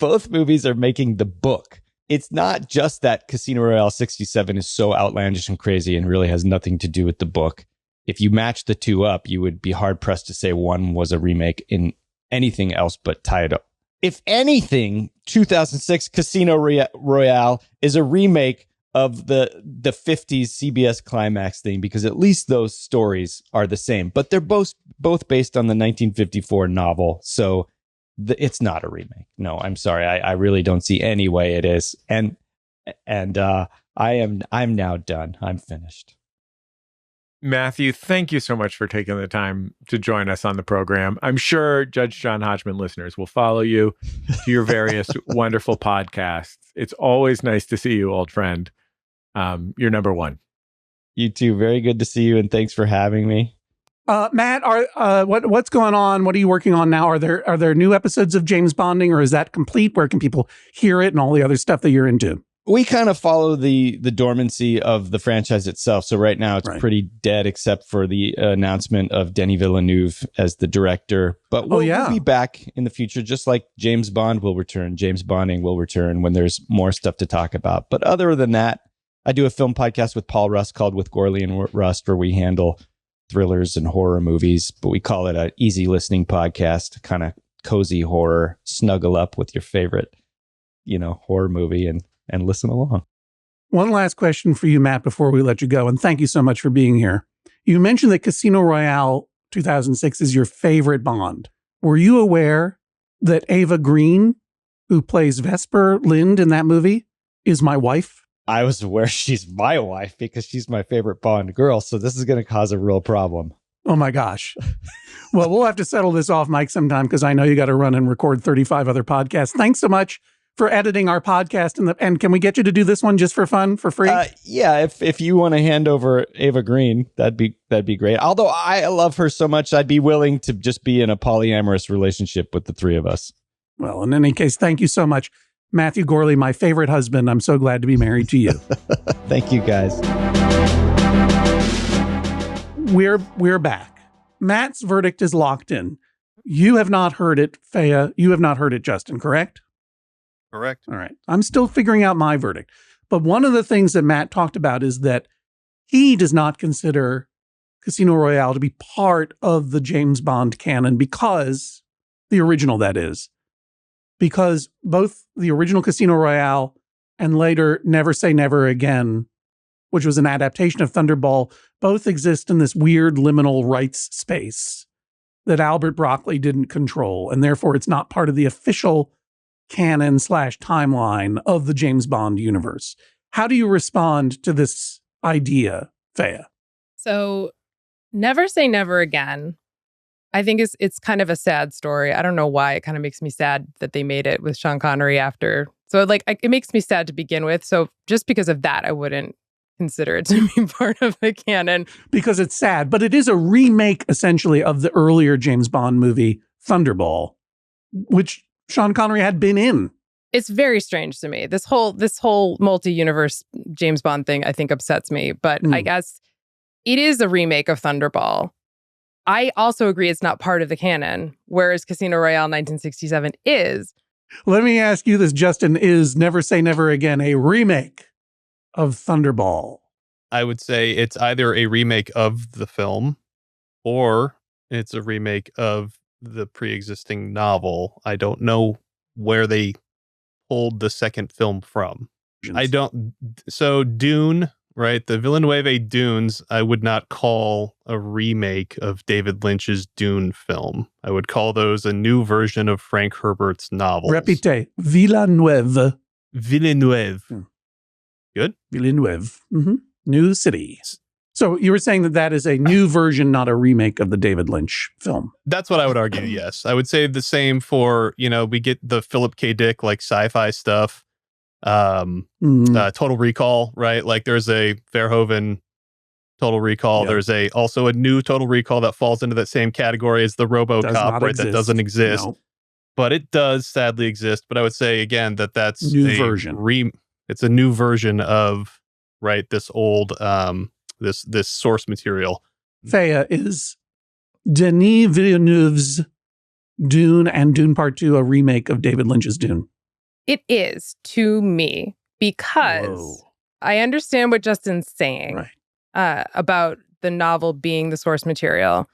S6: both movies are making the book. It's not just that Casino Royale 67 is so outlandish and crazy and really has nothing to do with the book. If you match the two up, you would be hard-pressed to say one was a remake in anything else but tie it up. If anything, 2006 Casino Royale is a remake of the 50s CBS Climax thing, because at least those stories are the same, but they're both based on the 1954 novel. So it's not a remake. No, I'm sorry. I really don't see any way it is. And I'm now done. I'm finished.
S2: Matthew, thank you so much for taking the time to join us on the program. I'm sure Judge John Hodgman listeners will follow you to your various wonderful podcasts. It's always nice to see you, old friend. You're number one.
S6: You too. Very good to see you, and thanks for having me.
S1: Matt, what's going on? What are you working on now? Are there new episodes of James Bonding, or is that complete? Where can people hear it and all the other stuff that you're into?
S6: We kind of follow the dormancy of the franchise itself. So right now it's pretty dead, except for the announcement of Denis Villeneuve as the director. But we'll be back in the future, just like James Bond will return. James Bonding will return when there's more stuff to talk about. But other than that, I do a film podcast with Paul Rust called With Gourley and Rust, where we handle thrillers and horror movies, but we call it an easy listening podcast, kind of cozy horror. Snuggle up with your favorite, horror movie and listen along.
S1: One last question for you, Matt, before we let you go, and thank you so much for being here. You mentioned that Casino Royale 2006 is your favorite Bond. Were you aware that Ava Green, who plays Vesper Lind in that movie, is my wife?
S6: I was aware she's my wife because she's my favorite Bond girl, so this is going to cause a real problem.
S1: Oh my gosh. Well, we'll have to settle this off, Mike, sometime, because I know you got to run and record 35 other podcasts. Thanks so much for editing our podcast. And can we get you to do this one just for fun, for free?
S6: Yeah, if you want to hand over Ava Green, that'd be great. Although I love her so much, I'd be willing to just be in a polyamorous relationship with the three of us.
S1: Well, in any case, thank you so much, Matthew Gourley, my favorite husband. I'm so glad to be married to you.
S6: Thank you, guys.
S1: We're back. Matt's verdict is locked in. You have not heard it, Phaea. You have not heard it, Justin, correct?
S4: Correct.
S1: All right. I'm still figuring out my verdict. But one of the things that Matt talked about is that he does not consider Casino Royale to be part of the James Bond canon because the original, that is. Because both the original Casino Royale and later Never Say Never Again, which was an adaptation of Thunderball, both exist in this weird liminal rights space that Albert Broccoli didn't control. And therefore, it's not part of the official canon/timeline of the James Bond universe. How do you respond to this idea, Phaea?
S3: So, Never Say Never Again, I think it's kind of a sad story. I don't know why. It kind of makes me sad that they made it with Sean Connery after. So, it makes me sad to begin with. So, just because of that, I wouldn't consider it to be part of the canon.
S1: Because it's sad, but it is a remake, essentially, of the earlier James Bond movie, Thunderball, which Sean Connery had been in.
S3: It's very strange to me. This whole multi-universe James Bond thing, I think, upsets me. But I guess it is a remake of Thunderball. I also agree it's not part of the canon, whereas Casino Royale 1967 is.
S1: Let me ask you this, Justin. Is Never Say Never Again a remake of Thunderball?
S4: I would say it's either a remake of the film or it's a remake of the pre-existing novel. I don't know where they pulled the second film from. So Dune, right? The Villeneuve Dunes, I would not call a remake of David Lynch's Dune film. I would call those a new version of Frank Herbert's novels.
S1: Repite. Villeneuve.
S4: Villeneuve. Good?
S1: Villeneuve. Mm-hmm. New city. So you were saying that is a new version, not a remake of the David Lynch film.
S4: That's what I would argue, yes. I would say the same for, we get the Philip K. Dick, like sci-fi stuff. Total Recall, right? Like there's a Verhoeven Total Recall. Yep. There's also a new Total Recall that falls into that same category as the RoboCop, right? That doesn't exist. No. But it does sadly exist. But I would say, again, that's
S1: new version.
S4: It's a new version of, right, this old... this source material.
S1: Phaea, is Denis Villeneuve's Dune and Dune Part 2 a remake of David Lynch's Dune?
S3: It is to me, because I understand what Justin's saying about the novel being the source material.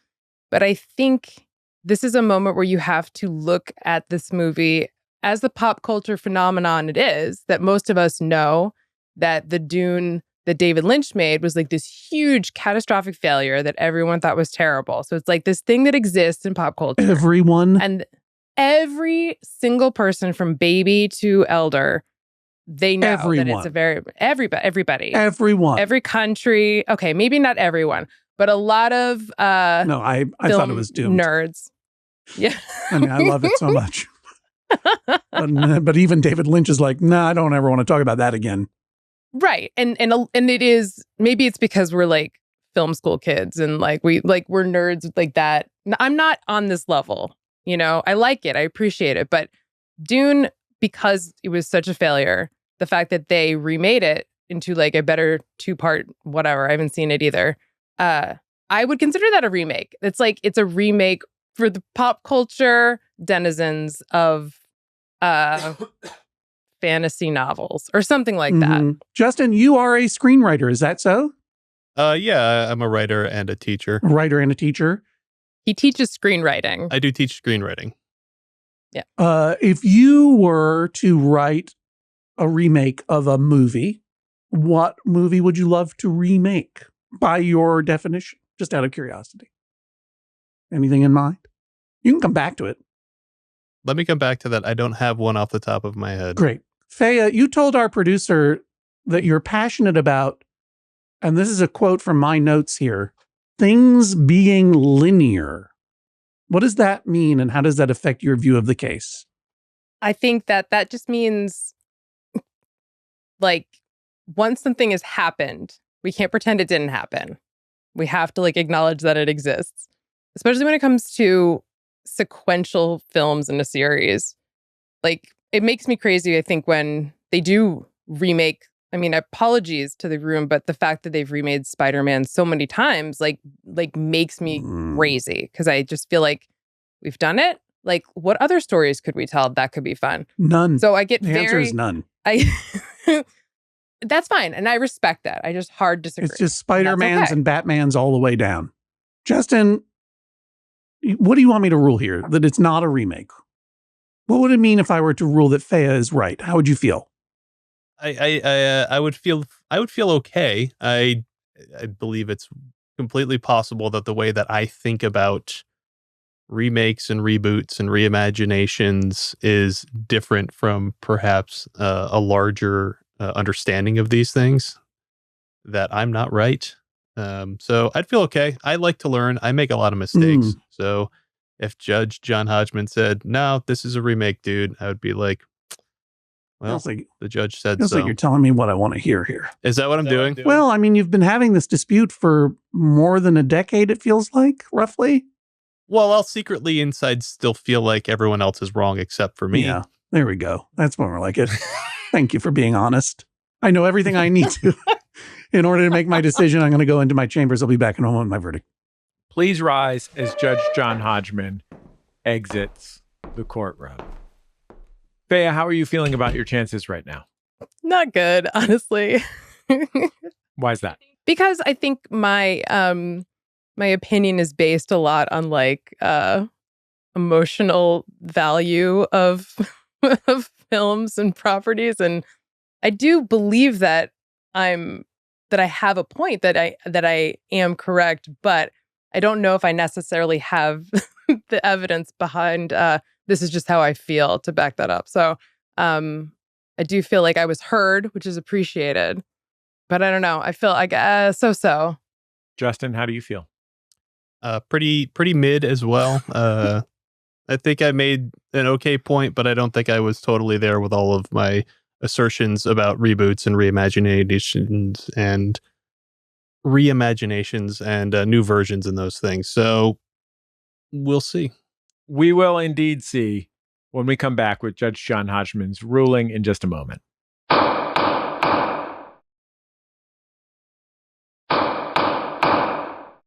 S3: But I think this is a moment where you have to look at this movie as the pop culture phenomenon it is, that most of us know that the Dune that David Lynch made was like this huge catastrophic failure that everyone thought was terrible. So it's like this thing that exists in pop culture.
S1: Everyone.
S3: And every single person from baby to elder, they know that it's a everybody.
S1: Everyone.
S3: Every country. Okay, maybe not everyone, but a lot of
S1: no, I thought it was doomed.
S3: Nerds. Yeah.
S1: I mean, I love it so much. but even David Lynch is like, nah, I don't ever want to talk about that again.
S3: Right. And it is, maybe it's because we're like film school kids and we're nerds like that. I'm not on this level, I like it. I appreciate it. But Dune, because it was such a failure, the fact that they remade it into like a better 2-part whatever, I haven't seen it either. I would consider that a remake. It's a remake for the pop culture denizens of fantasy novels or something like that.
S1: Justin, you are a screenwriter. Is that so?
S4: Yeah, I'm a writer and a teacher.
S1: A writer and a teacher.
S3: He teaches screenwriting.
S4: I do teach screenwriting.
S3: Yeah.
S1: If you were to write a remake of a movie, what movie would you love to remake by your definition? Just out of curiosity. Anything in mind? You can come back to it.
S4: Let me come back to that. I don't have one off the top of my head.
S1: Great. Phaea, you told our producer that you're passionate about, and this is a quote from my notes here, things being linear. What does that mean, and how does that affect your view of the case?
S3: I think that just means, once something has happened, we can't pretend it didn't happen. We have to, acknowledge that it exists, especially when it comes to sequential films in a series. It makes me crazy, I think, when they do remake. I mean, apologies to the room, but the fact that they've remade Spider-Man so many times, makes me crazy, because I just feel like we've done it. What other stories could we tell that could be fun?
S1: None.
S3: So I get
S1: the answer is none.
S3: That's fine, and I respect that. I just hard disagree.
S1: It's just Spider-Mans and Batmans all the way down. Justin, what do you want me to rule here? That it's not a remake? What would it mean if I were to rule that Phaea is right? How would you feel?
S4: I would feel okay. I believe it's completely possible that the way that I think about remakes and reboots and reimaginations is different from perhaps a larger understanding of these things, that I'm not right. So I'd feel okay. I like to learn. I make a lot of mistakes. So if Judge John Hodgman said, no, this is a remake, dude, I would be like, well, the judge said so.
S1: Feels like you're telling me what I want to hear here.
S4: Is that what I'm doing?
S1: Well, I mean, you've been having this dispute for more than a decade, it feels like, roughly.
S4: Well, I'll secretly inside still feel like everyone else is wrong except for me.
S1: Yeah, there we go. That's more like it. Thank you for being honest. I know everything I need to in order to make my decision. I'm going to go into my chambers. I'll be back in a moment with my verdict.
S2: Please rise as Judge John Hodgman exits the courtroom. Phaea, how are you feeling about your chances right now?
S3: Not good, honestly.
S2: Why is that?
S3: Because I think my opinion is based a lot on emotional value of films and properties, and I do believe that that I have a point, that I am correct, but I don't know if I necessarily have the evidence behind this is just how I feel to back that up. So I do feel like I was heard, which is appreciated, but I don't know. I feel like so.
S2: Justin, how do you feel?
S4: Pretty mid as well. I think I made an okay point, but I don't think I was totally there with all of my assertions about reboots and reimaginations and new versions and those things. So we'll see.
S2: We will indeed see when we come back with Judge John Hodgman's ruling in just a moment.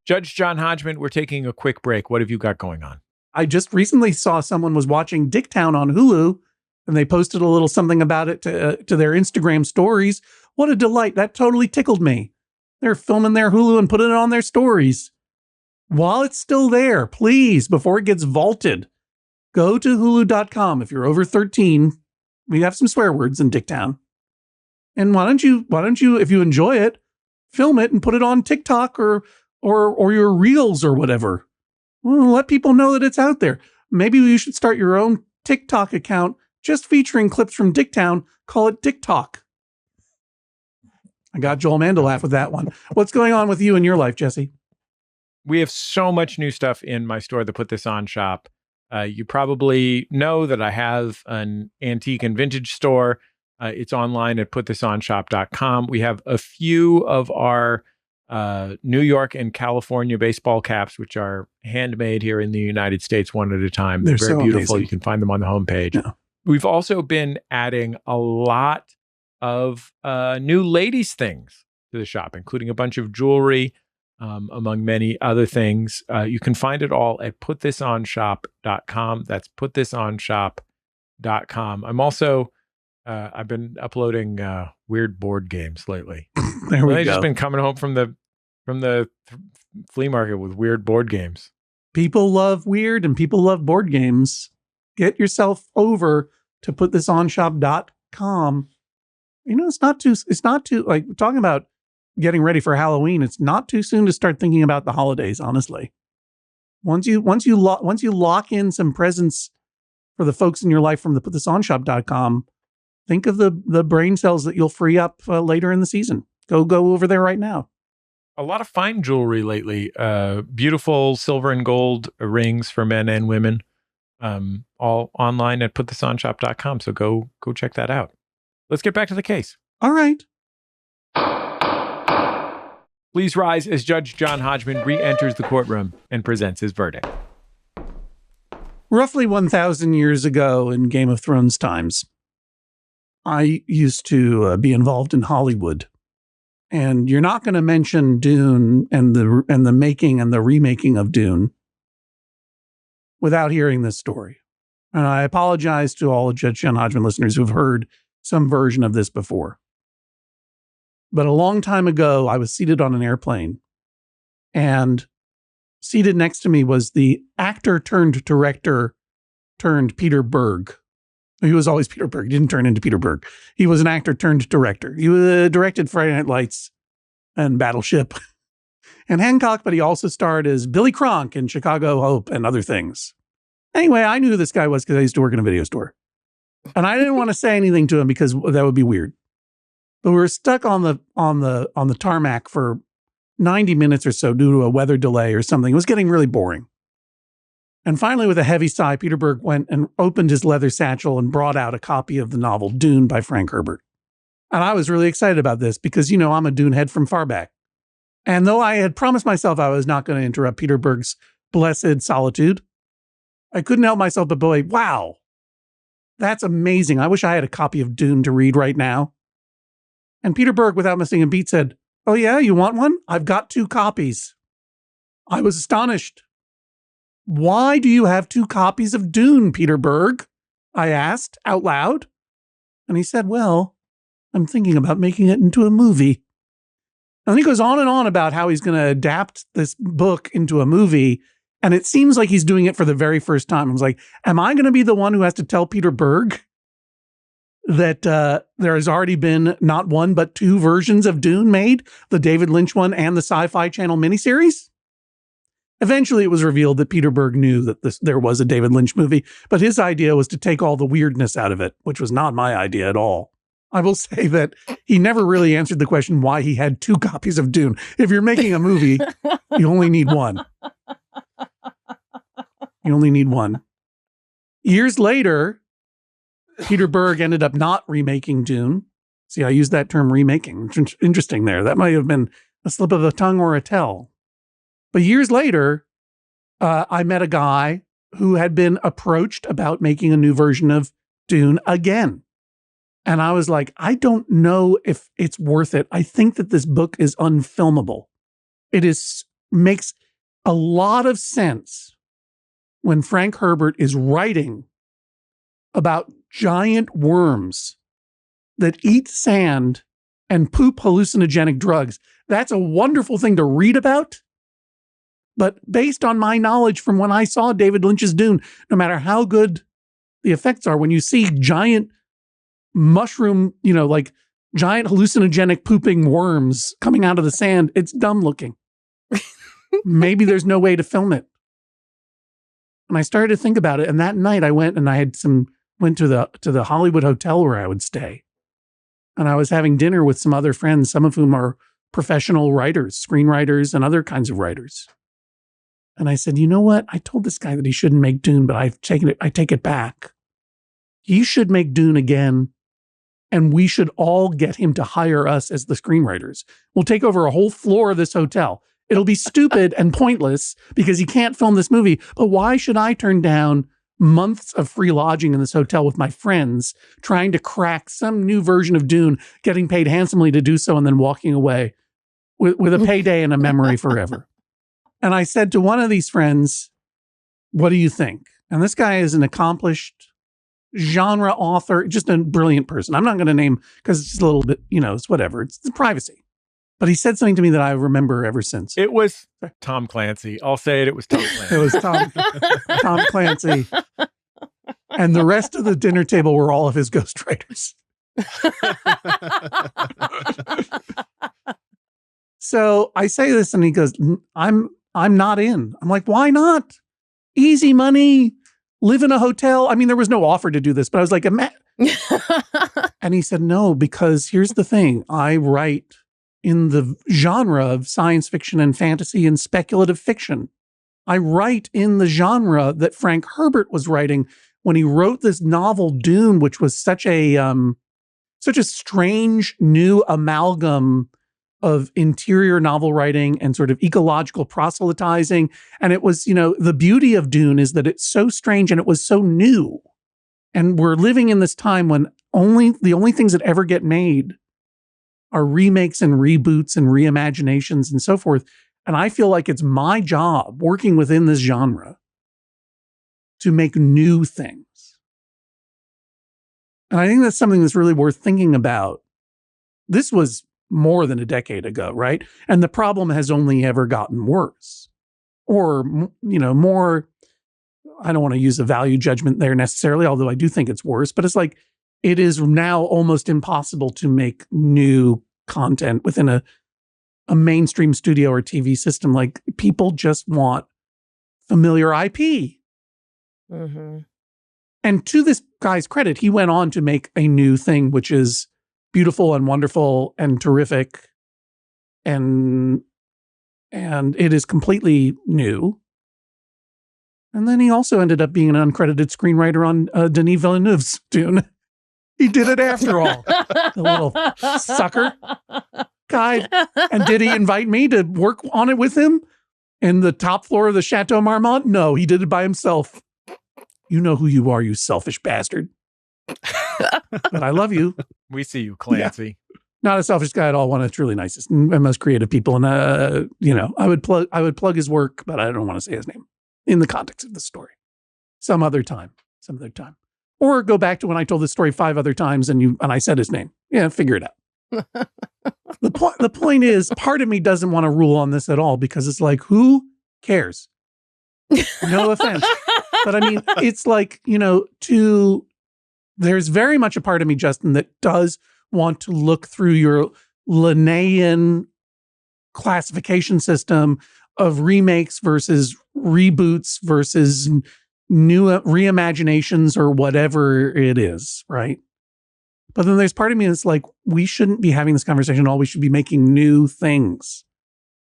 S2: Judge John Hodgman, we're taking a quick break. What have you got going on?
S1: I just recently saw someone was watching Dicktown on Hulu, and they posted a little something about it to their Instagram stories. What a delight. That totally tickled me. They're filming their Hulu and putting it on their stories. While it's still there, please, before it gets vaulted, go to hulu.com. If you're over 13, we have some swear words in Dicktown. And why don't you, if you enjoy it, film it and put it on TikTok or your reels or whatever. Well, let people know that it's out there. Maybe you should start your own TikTok account just featuring clips from Dicktown. Call it TikTok. I got Joel Mann to laugh with that one. What's going on with you in your life, Jesse?
S2: We have so much new stuff in my store, the Put This On shop. You probably know that I have an antique and vintage store. It's online at putthisonshop.com. We have a few of our New York and California baseball caps, which are handmade here in the United States one at a time. They're very
S1: so
S2: beautiful.
S1: amazing.
S2: You can find them on the homepage.
S1: Yeah.
S2: We've also been adding a lot of new ladies' things to the shop, including a bunch of jewelry, among many other things. You can find it all at putthisonshop.com. That's putthisonshop.com. I'm also, I've been uploading weird board games lately.
S1: There we
S2: I've
S1: go.
S2: just been coming home from the flea market with weird board games.
S1: People love weird and people love board games. Get yourself over to putthisonshop.com. You know, it's not too, like, talking about getting ready for Halloween, it's not too soon to start thinking about the holidays, honestly. Once you lock in some presents for the folks in your life from the putthisonshop.com, think of the brain cells that you'll free up later in the season. Go over there right now.
S2: A lot of fine jewelry lately. Beautiful silver and gold rings for men and women. All online at putthisonshop.com. So go check that out. Let's get back to the case.
S1: All right.
S2: Please rise as Judge John Hodgman re-enters the courtroom and presents his verdict.
S1: Roughly 1,000 years ago in Game of Thrones times, I used to be involved in Hollywood. And you're not going to mention Dune and the making and the remaking of Dune without hearing this story. And I apologize to all of Judge John Hodgman listeners who've heard some version of this before. But a long time ago, I was seated on an airplane, and seated next to me was the actor turned director turned Peter Berg. He was always Peter Berg. He didn't turn into Peter Berg. He was an actor turned director. He directed Friday Night Lights and Battleship and Hancock, but he also starred as Billy Cronk in Chicago Hope and other things. Anyway, I knew who this guy was because I used to work in a video store. And I didn't want to say anything to him because that would be weird. But we were stuck on the tarmac for 90 minutes or so due to a weather delay or something. It was getting really boring. And finally, with a heavy sigh, Peter Berg went and opened his leather satchel and brought out a copy of the novel Dune by Frank Herbert. And I was really excited about this because, you know, I'm a Dune head from far back. And though I had promised myself I was not going to interrupt Peter Berg's blessed solitude, I couldn't help myself but boy, wow, that's amazing. I wish I had a copy of Dune to read right now. And Peter Berg, without missing a beat, said, "Oh yeah, you want one? I've got 2 copies." I was astonished. "Why do you have 2 copies of Dune, Peter Berg?" I asked out loud. And he said, "Well, I'm thinking about making it into a movie." And then he goes on and on about how he's going to adapt this book into a movie. And it seems like he's doing it for the very first time. I was like, am I going to be the one who has to tell Peter Berg that there has already been not one, but two versions of Dune made, the David Lynch one and the Sci-Fi Channel miniseries. Eventually, it was revealed that Peter Berg knew that there was a David Lynch movie, but his idea was to take all the weirdness out of it, which was not my idea at all. I will say that he never really answered the question why he had two copies of Dune. If you're making a movie, you only need one. You only need one. Years later, Peter Berg ended up not remaking Dune. See, I used that term remaking. Interesting there. That might have been a slip of the tongue or a tell. But years later, I met a guy who had been approached about making a new version of Dune again. And I was like, I don't know if it's worth it. I think that this book is unfilmable. It makes a lot of sense when Frank Herbert is writing about giant worms that eat sand and poop hallucinogenic drugs. That's a wonderful thing to read about. But based on my knowledge from when I saw David Lynch's Dune, no matter how good the effects are, when you see giant mushroom, like giant hallucinogenic pooping worms coming out of the sand, it's dumb looking. Maybe there's no way to film it. And I started to think about it. And that night I went and went to the Hollywood hotel where I would stay. And I was having dinner with some other friends, some of whom are professional writers, screenwriters, and other kinds of writers. And I said, you know what? I told this guy that he shouldn't make Dune, but I take it back. He should make Dune again. And we should all get him to hire us as the screenwriters. We'll take over a whole floor of this hotel. It'll be stupid and pointless because he can't film this movie. But why should I turn down months of free lodging in this hotel with my friends, trying to crack some new version of Dune, getting paid handsomely to do so, and then walking away with a payday and a memory forever? And I said to one of these friends, what do you think? And this guy is an accomplished genre author, just a brilliant person. I'm not going to name because it's just a little bit, it's whatever. It's the privacy. But he said something to me that I remember ever since.
S2: It was Tom Clancy. I'll say it. It was Tom Clancy.
S1: It was Tom Clancy. And the rest of the dinner table were all of his ghostwriters. So I say this and he goes, I'm not in. I'm like, why not? Easy money, live in a hotel. I mean, there was no offer to do this, but I was like, and he said, no, because here's the thing. I write in the genre of science fiction and fantasy and speculative fiction. I write in the genre that Frank Herbert was writing when he wrote this novel Dune, which was such a strange new amalgam of interior novel writing and sort of ecological proselytizing. And it was, the beauty of Dune is that it's so strange and it was so new. And we're living in this time when the only things that ever get made are remakes and reboots and reimaginations and so forth. And I feel like it's my job working within this genre to make new things. And I think that's something that's really worth thinking about. This was more than a decade ago, right? And the problem has only ever gotten worse. Or, more, I don't want to use a value judgment there necessarily, although I do think it's worse, but it's like, it is now almost impossible to make new content within a mainstream studio or TV system. Like, people just want familiar IP.
S3: Mm-hmm.
S1: And to this guy's credit, he went on to make a new thing, which is beautiful and wonderful and terrific. And it is completely new. And then he also ended up being an uncredited screenwriter on Denis Villeneuve's Dune. He did it after all. The little sucker guy. And did he invite me to work on it with him in the top floor of the Chateau Marmont? No, he did it by himself. You know who you are, you selfish bastard. But I love you.
S2: We see you, Clancy.
S1: Yeah. Not a selfish guy at all. One of the truly nicest and most creative people. And I would plug his work, but I don't want to say his name in the context of the story. Some other time. Or go back to when I told this story 5 other times and I said his name. Yeah, figure it out. The point is, part of me doesn't want to rule on this at all because it's like, who cares? No offense. But I mean, it's like, to there's very much a part of me, Justin, that does want to look through your Linnaean classification system of remakes versus reboots versus new reimaginations or whatever it is, right? But then there's part of me that's like, we shouldn't be having this conversation at all. We should be making new things.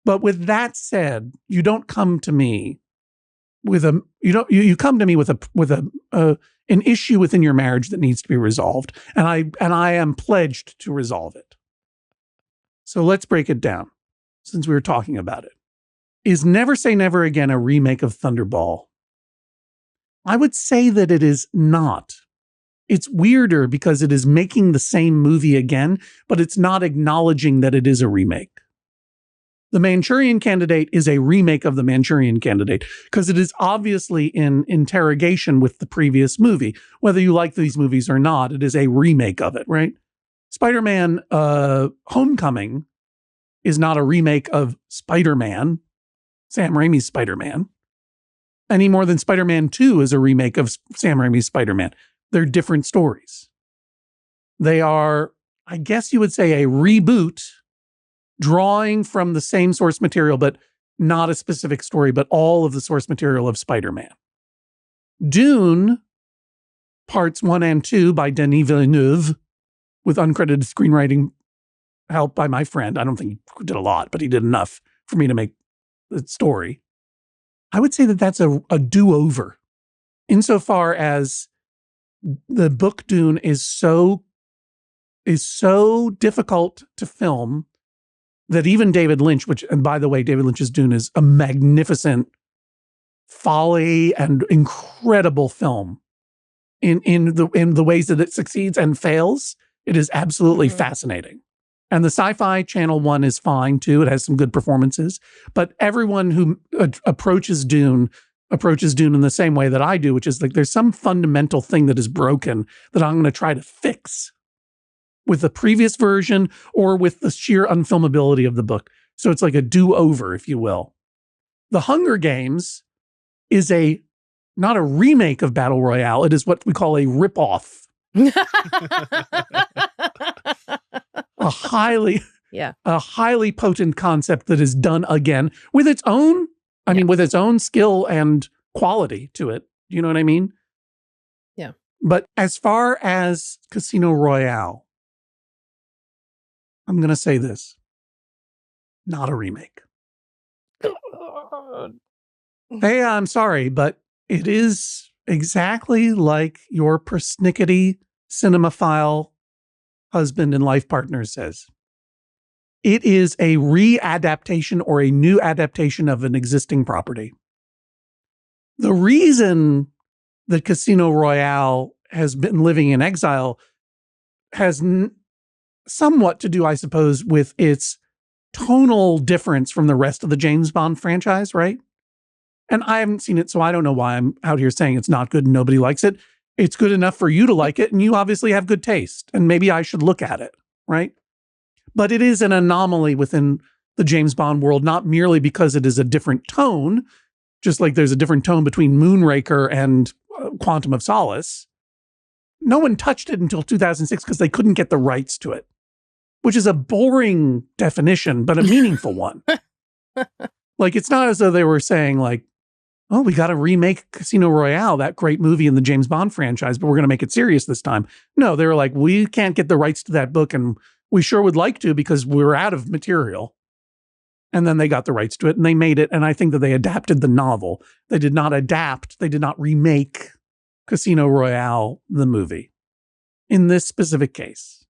S1: But with that said, you don't come to me with you come to me with an issue within your marriage that needs to be resolved, and I am pledged to resolve it. So let's break it down, since we were talking about it. Is Never Say Never Again a remake of Thunderball? I would say that it is not. It's weirder because it is making the same movie again, but it's not acknowledging that it is a remake. The Manchurian Candidate is a remake of The Manchurian Candidate because it is obviously in interrogation with the previous movie. Whether you like these movies or not, it is a remake of it, right? Spider-Man Homecoming is not a remake of Spider-Man, Sam Raimi's Spider-Man, any more than Spider-Man 2 is a remake of Sam Raimi's Spider-Man. They're different stories. They are, I guess you would say, a reboot, drawing from the same source material, but not a specific story, but all of the source material of Spider-Man. Dune, parts 1 and 2 by Denis Villeneuve, with uncredited screenwriting help by my friend. I don't think he did a lot, but he did enough for me to make the story. I would say that that's a do-over, insofar as the book Dune is so difficult to film that even David Lynch, and by the way, David Lynch's Dune is a magnificent folly and incredible film in the ways that it succeeds and fails. It is absolutely fascinating. And the Sci-Fi Channel one is fine too. It has some good performances, but everyone who approaches Dune in the same way that I do, which is like there's some fundamental thing that is broken that I'm going to try to fix with the previous version or with the sheer unfilmability of the book. So it's like a do-over, if you will. The Hunger Games is not a remake of Battle Royale. It is what we call a rip-off. A highly potent concept that is done again with its own, with its own skill and quality to it. You know what I mean?
S3: Yeah.
S1: But as far as Casino Royale, I'm going to say this. Not a remake. Hey, I'm sorry, but it is exactly like your persnickety cinemaphile husband and life partner says. It is a readaptation or a new adaptation of an existing property. The reason that Casino Royale has been living in exile has somewhat to do, I suppose, with its tonal difference from the rest of the James Bond franchise, right? And I haven't seen it, so I don't know why I'm out here saying it's not good and nobody likes it. It's good enough for you to like it, and you obviously have good taste, and maybe I should look at it, right? But it is an anomaly within the James Bond world, not merely because it is a different tone, just like there's a different tone between Moonraker and Quantum of Solace. No one touched it until 2006 because they couldn't get the rights to it, which is a boring definition, but a meaningful one. Like, it's not as though they were saying like, oh, we got to remake Casino Royale, that great movie in the James Bond franchise, but we're going to make it serious this time. No, they were like, we can't get the rights to that book, and we sure would like to because we're out of material. And then they got the rights to it and they made it. And I think that they adapted the novel. They did not remake Casino Royale, the movie, in this specific case.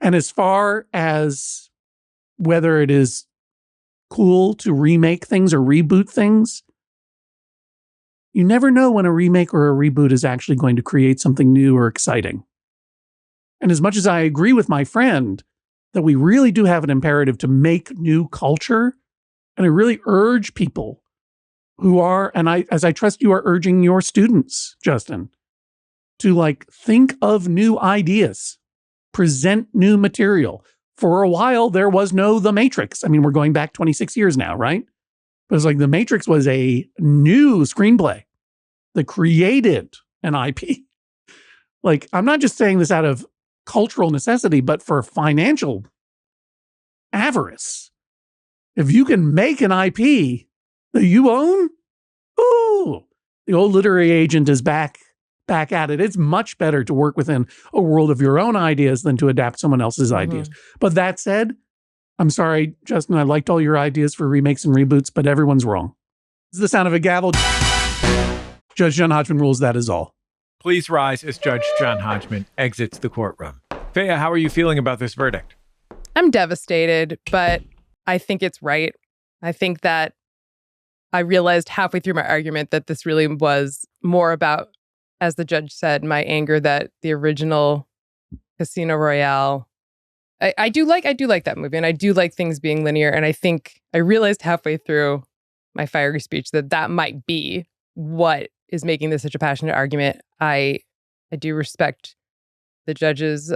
S1: And as far as whether it is cool to remake things or reboot things, you never know when a remake or a reboot is actually going to create something new or exciting. And as much as I agree with my friend that we really do have an imperative to make new culture, and I really urge people who are, as I trust you are urging your students, Justin, to like think of new ideas, present new material. For a while, there was no The Matrix. I mean, we're going back 26 years now, right? But it's like The Matrix was a new screenplay that created an IP. Like, I'm not just saying this out of cultural necessity, but for financial avarice. If you can make an IP that you own, ooh, the old literary agent is back at it. It's much better to work within a world of your own ideas than to adapt someone else's ideas. But that said, I'm sorry, Justin, I liked all your ideas for remakes and reboots, but everyone's wrong. This is the sound of a gavel. Judge John Hodgman rules, that is all.
S2: Please rise as Judge John Hodgman exits the courtroom. Phaea, how are you feeling about this verdict?
S3: I'm devastated, but I think it's right. I think that I realized halfway through my argument that this really was more about, as the judge said, my anger that the original Casino Royale. I do like that movie, and I do like things being linear. And I think I realized halfway through my fiery speech that might be what is making this such a passionate argument. I do respect the judge's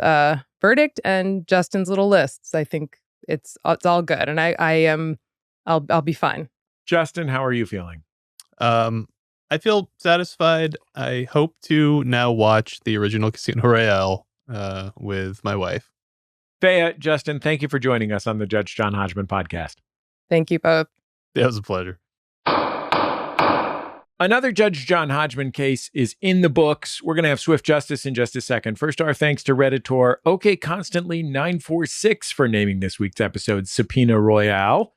S3: verdict and Justin's little lists. I think it's all good, and I'll be fine.
S2: Justin, how are you feeling?
S4: I feel satisfied. I hope to now watch the original Casino Royale with my wife.
S2: Phaea, Justin, thank you for joining us on the Judge John Hodgman podcast.
S3: Thank you both.
S4: It was a pleasure.
S2: Another Judge John Hodgman case is in the books. We're going to have swift justice in just a second. First, our thanks to Redditor OKConstantly946 for naming this week's episode Subpeona Royale.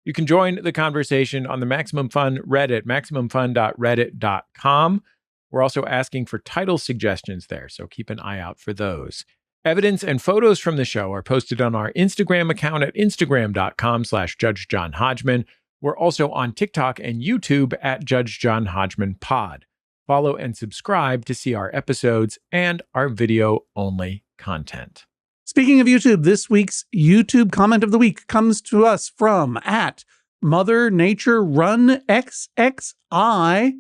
S2: You can join the conversation on the Maximum Fun Reddit, maximumfun.reddit.com. We're also asking for title suggestions there, so keep an eye out for those. Evidence and photos from the show are posted on our Instagram account at instagram.com/Judge John Hodgman. We're also on TikTok and YouTube at Judge John Hodgman Pod. Follow and subscribe to see our episodes and our video-only content.
S1: Speaking of YouTube, this week's YouTube comment of the week comes to us from @Mother Nature Run XXI.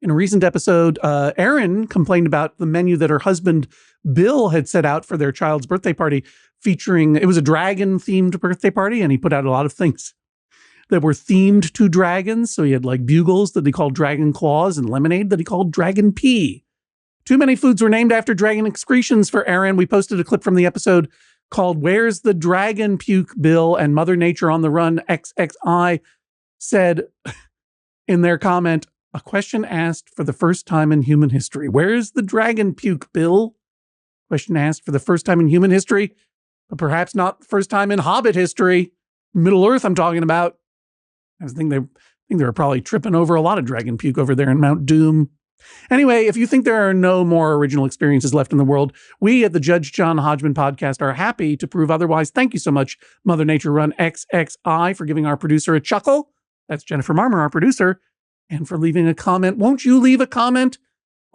S1: In a recent episode, Erin complained about the menu that her husband Bill had set out for their child's birthday party, it was a dragon-themed birthday party, and he put out a lot of things that were themed to dragons. So he had like bugles that he called Dragon Claws and lemonade that he called Dragon Pea. Too many foods were named after dragon excretions for Erin. We posted a clip from the episode called Where's the Dragon Puke, Bill? And Mother Nature on the Run XXI said in their comment, a question asked for the first time in human history. Where's the dragon puke, Bill? Question asked for the first time in human history, but perhaps not the first time in Hobbit history. Middle Earth I'm talking about. I think they were probably tripping over a lot of dragon puke over there in Mount Doom. Anyway, if you think there are no more original experiences left in the world, we at the Judge John Hodgman podcast are happy to prove otherwise. Thank you so much, Mother Nature Run XXI, for giving our producer a chuckle. That's Jennifer Marmer, our producer, and for leaving a comment. Won't you leave a comment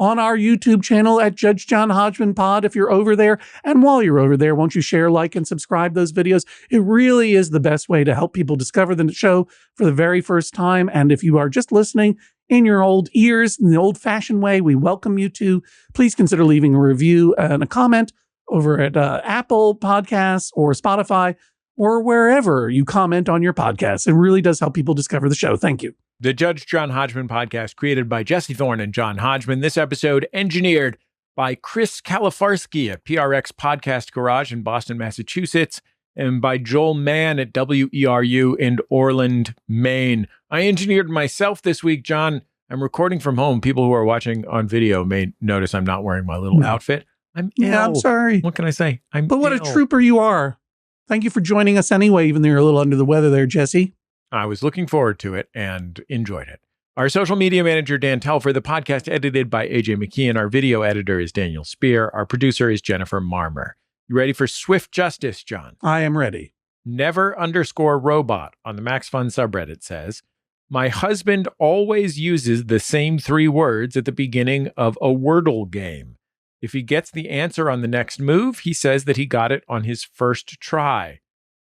S1: on our YouTube channel at Judge John Hodgman Pod if you're over there? And while you're over there, won't you share, like, and subscribe those videos? It really is the best way to help people discover the show for the very first time. And if you are just listening in your old ears, in the old-fashioned way, we welcome you to. Please consider leaving a review and a comment over at Apple Podcasts or Spotify or wherever you comment on your podcasts. It really does help people discover the show. Thank you.
S2: The Judge John Hodgman podcast, created by Jesse Thorne and John Hodgman. This episode engineered by Chris Kalifarsky at PRX Podcast Garage in Boston, Massachusetts, and by Joel Mann at WERU in Orland, Maine. I engineered myself this week, John. I'm recording from home. People who are watching on video may notice I'm not wearing my little outfit. I'm
S1: sorry.
S2: What can I say?
S1: But what a trooper you are. Thank you for joining us anyway, even though you're a little under the weather there, Jesse.
S2: I was looking forward to it and enjoyed it. Our social media manager, Dan Telfer, the podcast edited by AJ McKeon. Our video editor is Daniel Spear. Our producer is Jennifer Marmer. You ready for swift justice, John?
S1: I am ready.
S2: Never_robot on the Max Fun subreddit says, my husband always uses the same 3 words at the beginning of a Wordle game. If he gets the answer on the next move, he says that he got it on his first try.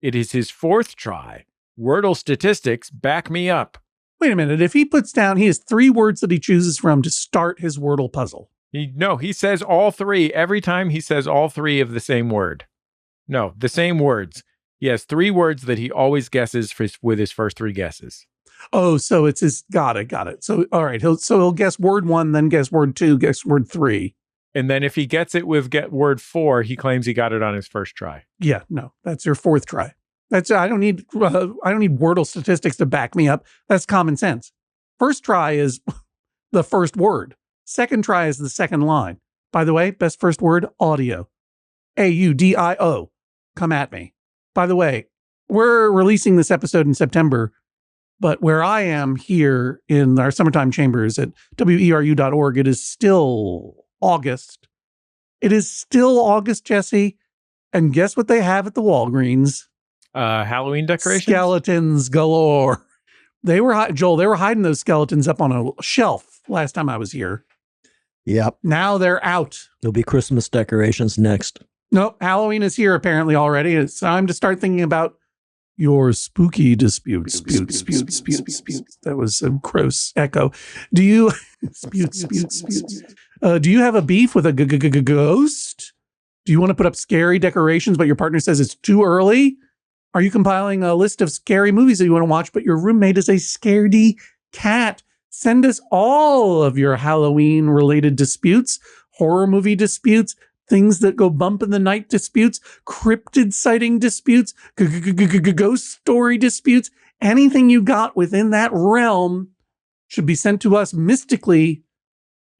S2: It is his 4th try. Wordle statistics back me up.
S1: Wait a minute. If he puts down, he has 3 words that he chooses from to start his Wordle puzzle.
S2: He says all 3. Every time he says all 3 of the same word. No, the same words. He has 3 words that he always guesses with his first 3 guesses.
S1: Oh, so it's his, got it. So, all right. He'll guess word 1, then guess word 2, guess word 3.
S2: And then if he gets it with word 4, he claims he got it on his first try.
S1: Yeah, no, that's your fourth try. I don't need Wordle statistics to back me up. That's common sense. First try is the first word. Second try is the second line. By the way, best first word, audio. AUDIO. Come at me. By the way, we're releasing this episode in September, but where I am here in our summertime chambers at weru.org, it is still August. It is still August, Jesse. And guess what they have at the Walgreens?
S2: Halloween decorations?
S1: Skeletons galore. They were hiding those skeletons up on a shelf last time I was here.
S5: Yep.
S1: Now they're out.
S5: There'll be Christmas decorations next.
S1: Nope. Halloween is here apparently already. It's time to start thinking about your spooky disputes. That was a gross echo. Do you do you have a beef with a ghost? Do you want to put up scary decorations, but your partner says it's too early? Are you compiling a list of scary movies that you want to watch, but your roommate is a scaredy cat? Send us all of your Halloween-related disputes, horror movie disputes, things that go bump in the night disputes, cryptid sighting disputes, ghost story disputes. Anything you got within that realm should be sent to us mystically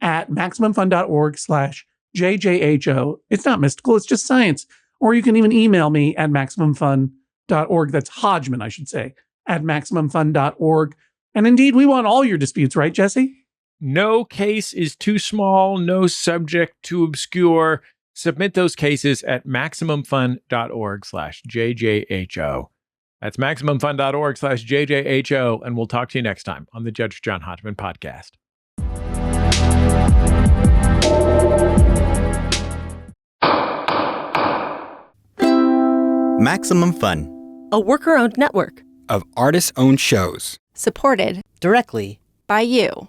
S1: at MaximumFun.org/JJHO. It's not mystical, it's just science. Or you can even email me at MaximumFun.org. That's Hodgman, I should say, at MaximumFun.org. And indeed, we want all your disputes, right, Jesse?
S2: No case is too small, no subject too obscure. Submit those cases at MaximumFun.org/JJHO. That's MaximumFun.org/JJHO. And we'll talk to you next time on the Judge John Hodgman podcast.
S7: Maximum Fun,
S8: a worker-owned network
S9: of artist-owned shows.
S8: supported
S9: Directly
S8: by you.